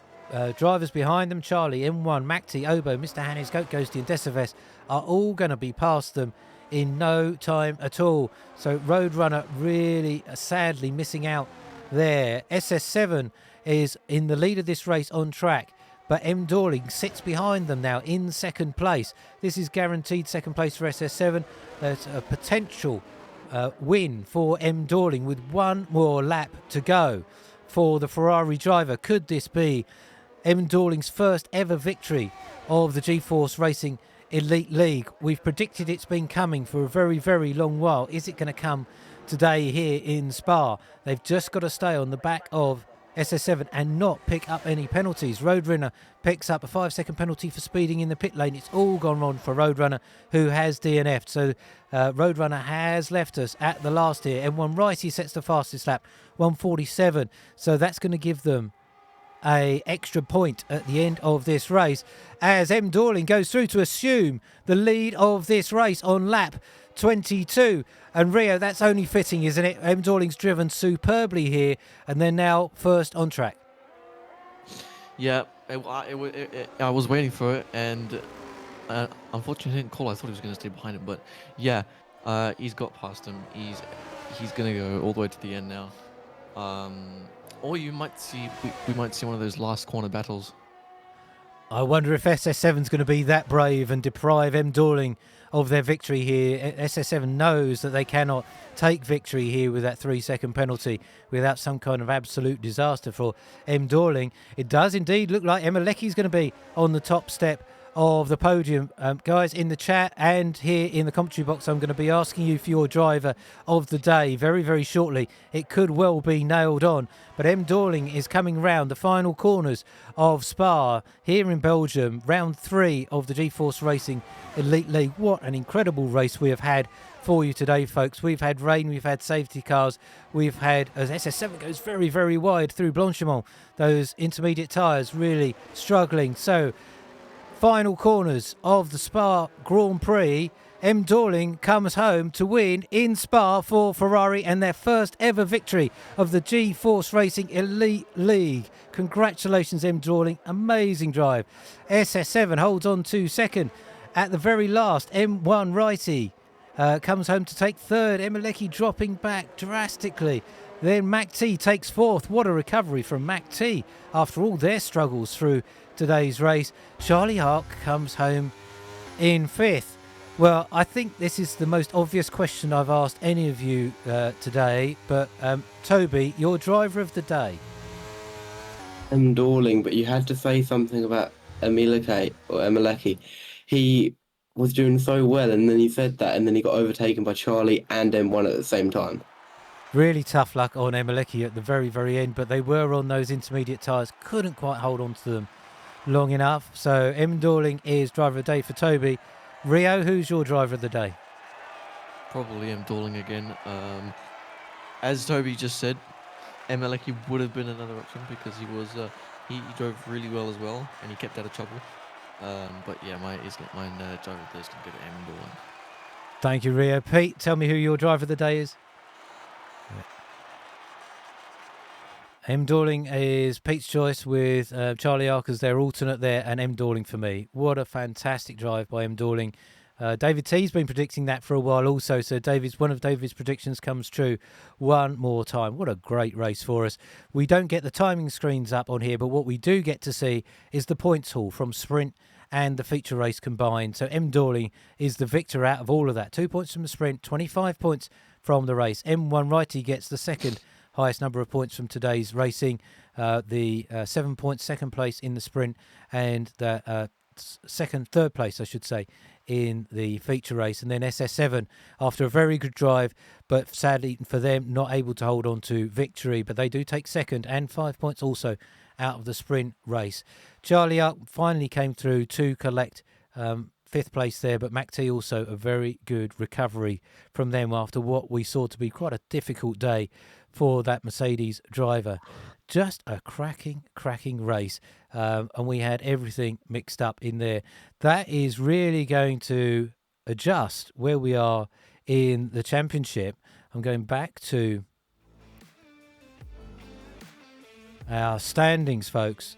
drivers behind them, Charlie, M1, MacT, Obo, Mr. Hannes, Goat Ghosty and Decives, are all going to be past them in no time at all. So Roadrunner really sadly missing out there. SS7 is in the lead of this race on track, but M. Dorling sits behind them now in 2nd place. This is guaranteed 2nd place for SS7. There's a potential win for M. Dorling with 1 more lap to go for the Ferrari driver. Could this be M. Dorling's first ever victory of the G-Force Racing Elite League? We've predicted it's been coming for a very, very long while. Is it going to come today here in Spa? They've just got to stay on the back of SS7 and not pick up any penalties. Roadrunner picks up a 5-second penalty for speeding in the pit lane. It's all gone wrong for Roadrunner, who has DNF'd. So Roadrunner has left us at the last here. M1 Righty sets the fastest lap, 1:47. So that's going to give them a extra point at the end of this race as M. Dorling goes through to assume the lead of this race on lap 22. And Rio, that's only fitting, isn't it? M. Dorling's driven superbly here and they're now first on track. Yeah, I was waiting for it, and unfortunately he didn't call. I thought he was going to stay behind him, but yeah, he's got past him. He's going to go all the way to the end now. Or you might see, we might see one of those last corner battles. I wonder if SS7's going to be that brave and deprive M. Dorling of their victory here. SS7 knows that they cannot take victory here with that 3-second penalty without some kind of absolute disaster for M. Dorling. It does indeed look like Emma Lecky's going to be on the top step of the podium. Guys, in the chat and here in the commentary box, I'm going to be asking you for your driver of the day very, very shortly. It could well be nailed on, but M. Dorling is coming round the final corners of Spa here in Belgium, round 3 of the G-Force Racing Elite League. What an incredible race we have had for you today, folks. We've had rain, we've had safety cars, we've had, as SS7 goes very, very wide through Blanchimont, those intermediate tyres really struggling. So final corners of the Spa Grand Prix. M. Dorling comes home to win in Spa for Ferrari and their first ever victory of the G-Force Racing Elite League. Congratulations, M. Dorling. Amazing drive. SS7 holds on to second. At the very last, M1 Righty comes home to take third. Emma Leckie dropping back drastically. Then Mac T takes fourth. What a recovery from Mac T after all their struggles through today's race. Charlie Hark comes home in fifth. Well, I think this is the most obvious question I've asked any of you today, but Toby, your driver of the day. M. Dorling, but you had to say something about Emelecki. He was doing so well, and then he said that, and then he got overtaken by Charlie and M1 at the same time. Really tough luck on Emelecki at the very, very end, but they were on those intermediate tyres, couldn't quite hold on to them long enough. So M. Dorling is driver of the day for Toby. Rio, who's your driver of the day? Probably M. Dorling again. As Toby just said, Emelecki would have been another option because he drove really well as well, and he kept out of trouble. But yeah, my driver of the day is going to go to M. Dorling. Thank you, Rio. Pete, tell me who your driver of the day is. M. Dorling is Pete's choice with Charlie Ark as their alternate there, and M. Dorling for me. What a fantastic drive by M. Dorling. David T's been predicting that for a while also, so one of David's predictions comes true one more time. What a great race for us. We don't get the timing screens up on here, but what we do get to see is the points haul from sprint and the feature race combined. So M. Dorling is the victor out of all of that. 2 points from the sprint, 25 points from the race. M1 Righty gets the second highest number of points from today's racing. The 7 points, second place in the sprint, and the third place, I should say, in the feature race. And then SS7, after a very good drive, but sadly for them, not able to hold on to victory. But they do take second and 5 points also out of the sprint race. Charlie Ark finally came through to collect fifth place there, but Mac T also a very good recovery from them after what we saw to be quite a difficult day for that Mercedes driver. Just a cracking race, and we had everything mixed up in there. That is really going to adjust where we are in the championship. I'm going back to our standings, folks,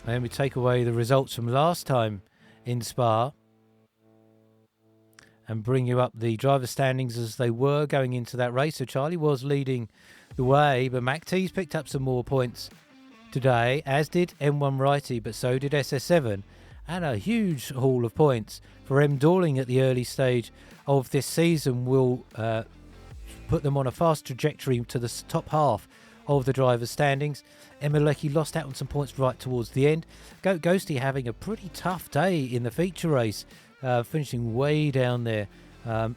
and we take away the results from last time in Spa and bring you up the driver standings as they were going into that race. So Charlie was leading the way, but Mac T's picked up some more points today, as did M1 Righty, but so did SS7, and a huge haul of points for M. Dorling at the early stage of this season will put them on a fast trajectory to the top half of the drivers' standings. Emma Leckie lost out on some points right towards the end. Goat Ghosty having a pretty tough day in the feature race, finishing way down there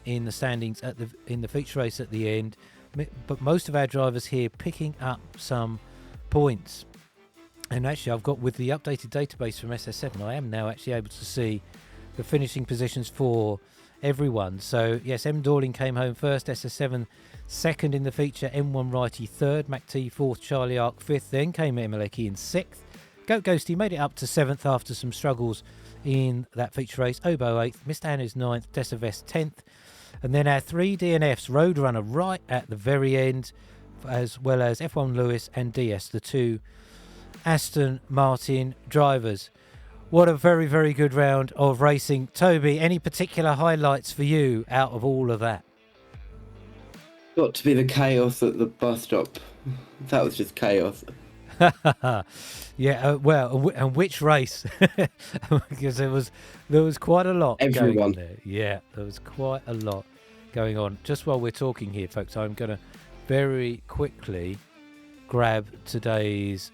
in the standings in the feature race at the end. But most of our drivers here picking up some points. And actually, I've got, with the updated database from SS7, I am now actually able to see the finishing positions for everyone. So, yes, M. Dorling came home first, SS7 second in the feature, M1 Righty third, MacT fourth, Charlie Ark fifth, then came Emeleki in sixth. Goat Ghosty made it up to seventh after some struggles in that feature race. Obo eighth, Mr. Hannah's ninth, Decavest 10th. And then our three DNFs, Roadrunner right at the very end, as well as F1 Lewis and DS, the two Aston Martin drivers. What a very, very good round of racing. Toby, any particular highlights for you out of all of that? Got to be the chaos at the bus stop. That was just chaos. Yeah, well, and which race? Because there was quite a lot going on there. Yeah, there was quite a lot going on. Just while we're talking here, folks, I'm going to very quickly grab today's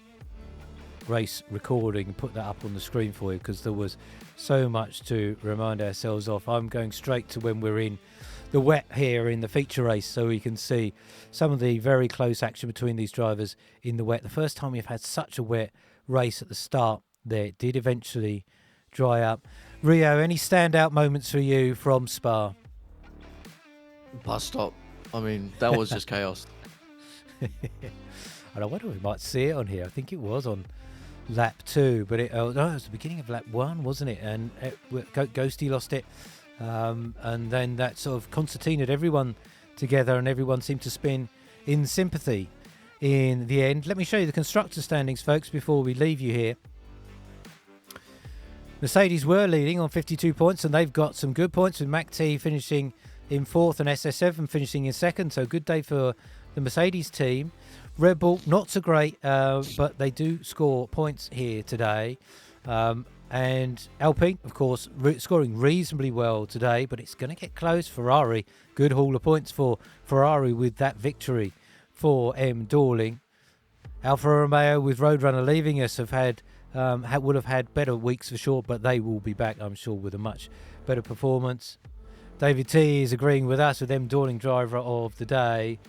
race recording and put that up on the screen for you, because there was so much to remind ourselves of. I'm going straight to when we're in the wet here in the feature race, so we can see some of the very close action between these drivers in the wet. The first time we've had such a wet race at the start there. It did eventually dry up. Rio, any standout moments for you from Spa? Bus stop. I mean, that was just chaos. And I wonder if we might see it on here. I think it was on lap 2, but it was the beginning of lap 1, wasn't it? And Ghosty lost it, and then that sort of concertinaed everyone together, and everyone seemed to spin in sympathy in the end. Let me show you the constructor standings, folks, before we leave you here. Mercedes were leading on 52 points, and they've got some good points, with MacT finishing in 4th and SS7 finishing in 2nd, so good day for the Mercedes team. Red Bull, not so great, but they do score points here today. And Alpine, of course, scoring reasonably well today, but it's going to get close. Ferrari, good haul of points for Ferrari with that victory for M. Dorling. Alfa Romeo, with Roadrunner leaving us, would have had better weeks for sure, but they will be back, I'm sure, with a much better performance. David T is agreeing with us, with M. Dorling driver of the day.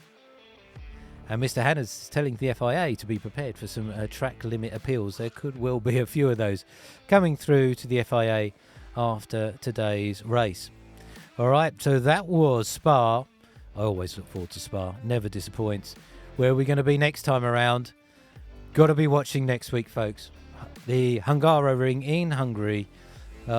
And Mr. Hanna's telling the FIA to be prepared for some track limit appeals. There could well be a few of those coming through to the FIA after today's race. All right, so that was Spa. I always look forward to Spa. Never disappoints. Where are we going to be next time around? Got to be watching next week, folks. The Hungaro Ring in Hungary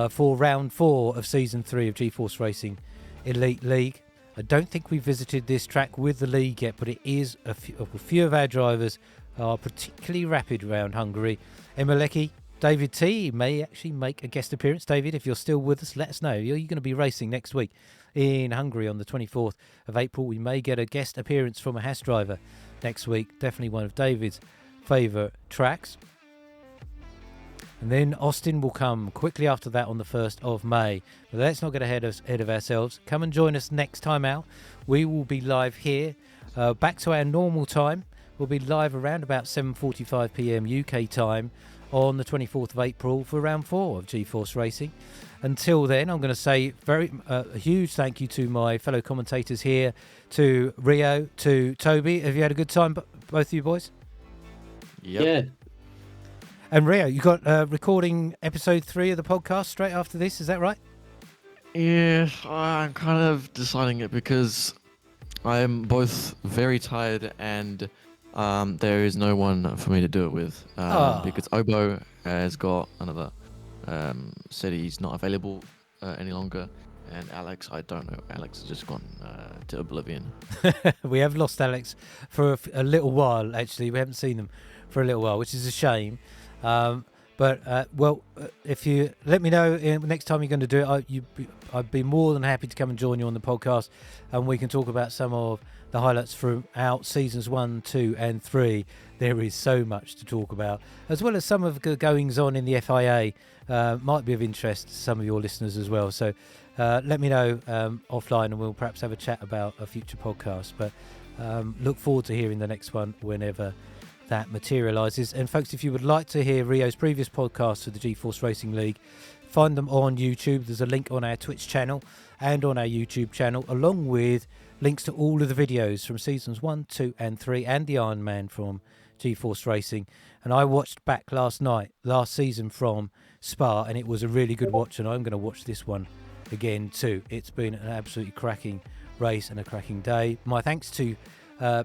for round 4 of Season 3 of GeForce Racing Elite League. I don't think we visited this track with the league yet, but it is a few of our drivers are particularly rapid around Hungary. Emeleki, David T may actually make a guest appearance. David, if you're still with us, let us know. You're going to be racing next week in Hungary on the 24th of April. We may get a guest appearance from a Haas driver next week. Definitely one of David's favourite tracks. And then Austin will come quickly after that on the 1st of May. But let's not get ahead of ourselves. Come and join us next time out. We will be live here, back to our normal time. We'll be live around about 7:45 p.m. UK time on the 24th of April for round 4 of GeForce Racing. Until then, I'm going to say a huge thank you to my fellow commentators here, to Rio, to Toby. Have you had a good time, both of you boys? Yep. Yeah. And Rio, you got recording episode 3 of the podcast straight after this, is that right? Yeah, I'm kind of deciding it because I am both very tired and there is no one for me to do it with. Because Obo has got another, said he's not available any longer. And Alex, I don't know. Alex has just gone to oblivion. We have lost Alex for a little while, actually. We haven't seen them for a little while, which is a shame. If you let me know next time you're going to do it, I'd be more than happy to come and join you on the podcast, and we can talk about some of the highlights throughout seasons 1, 2 and 3. There is so much to talk about, as well as some of the goings on in the FIA might be of interest to some of your listeners as well. So let me know offline, and we'll perhaps have a chat about a future podcast. But look forward to hearing the next one whenever that materialises. And folks, if you would like to hear Rio's previous podcasts for the GeForce Racing League, find them on YouTube. There's a link on our Twitch channel and on our YouTube channel, along with links to all of the videos from seasons 1, 2 and 3 and the Iron Man from G-Force Racing, and I watched back last season from Spa, and it was a really good watch, and I'm going to watch this one again too. It's been an absolutely cracking race and a cracking day. My thanks to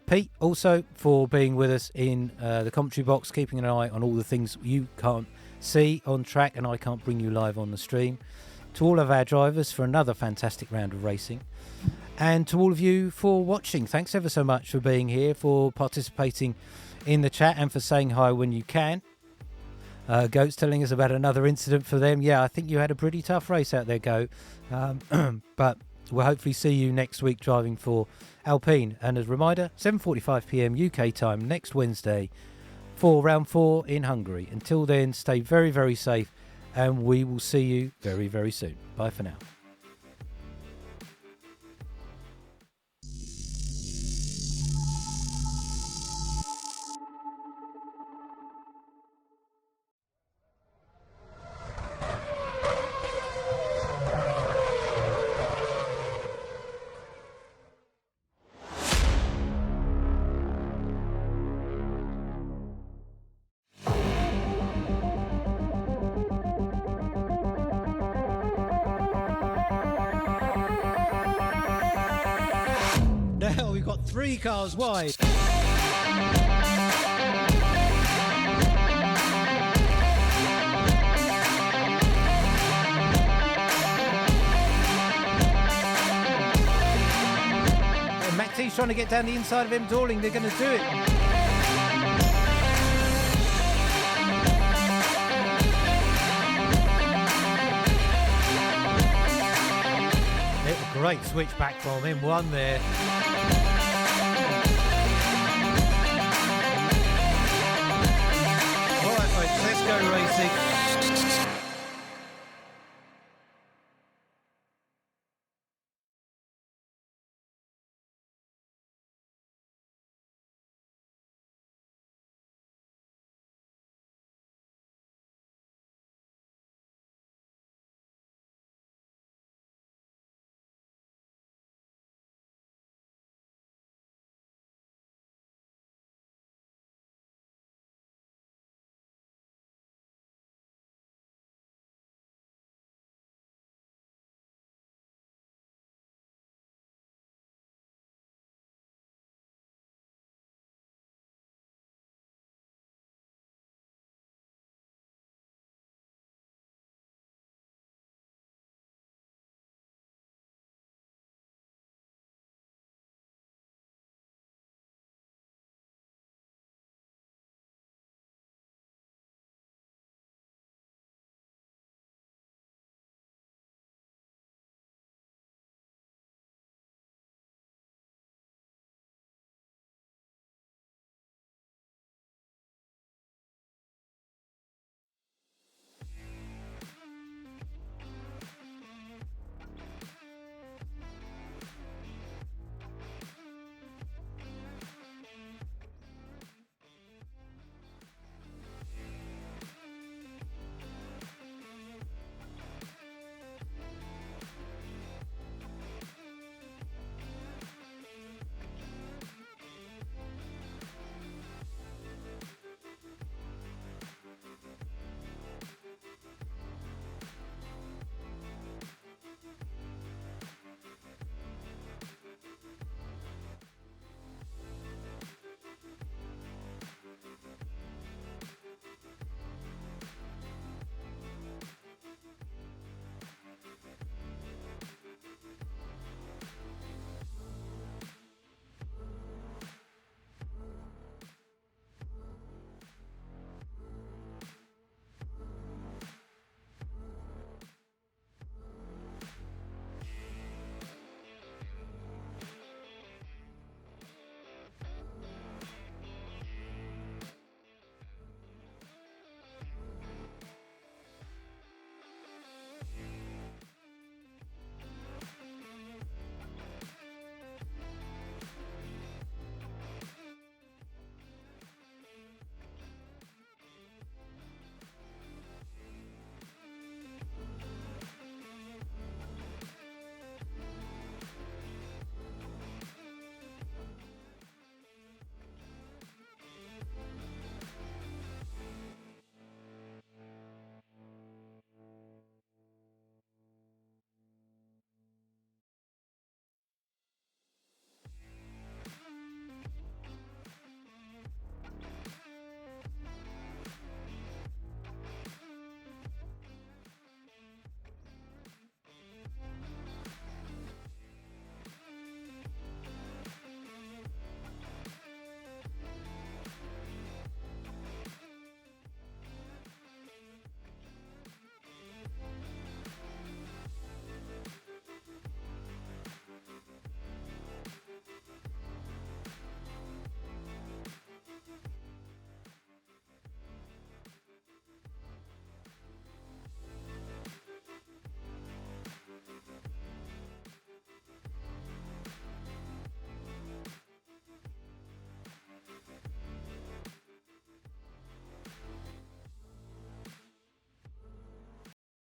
Pete also for being with us in the commentary box, keeping an eye on all the things you can't see on track and I can't bring you live on the stream. To all of our drivers for another fantastic round of racing, and to all of you for watching. Thanks ever so much for being here, for participating in the chat, and for saying hi when you can. Goat's telling us about another incident for them. Yeah, I think you had a pretty tough race out there, Goat. But we'll hopefully see you next week driving for Alpine. And as a reminder, 7:45 p.m. UK time next Wednesday for round 4 in Hungary. Until then, stay very, very safe, and we will see you very, very soon. Bye for now. Now we've got 3 cars wide. And Mac T's trying to get down the inside of him, Dorling. They're going to do it. Great switch back from him, one there. All right, folks, let's go racing.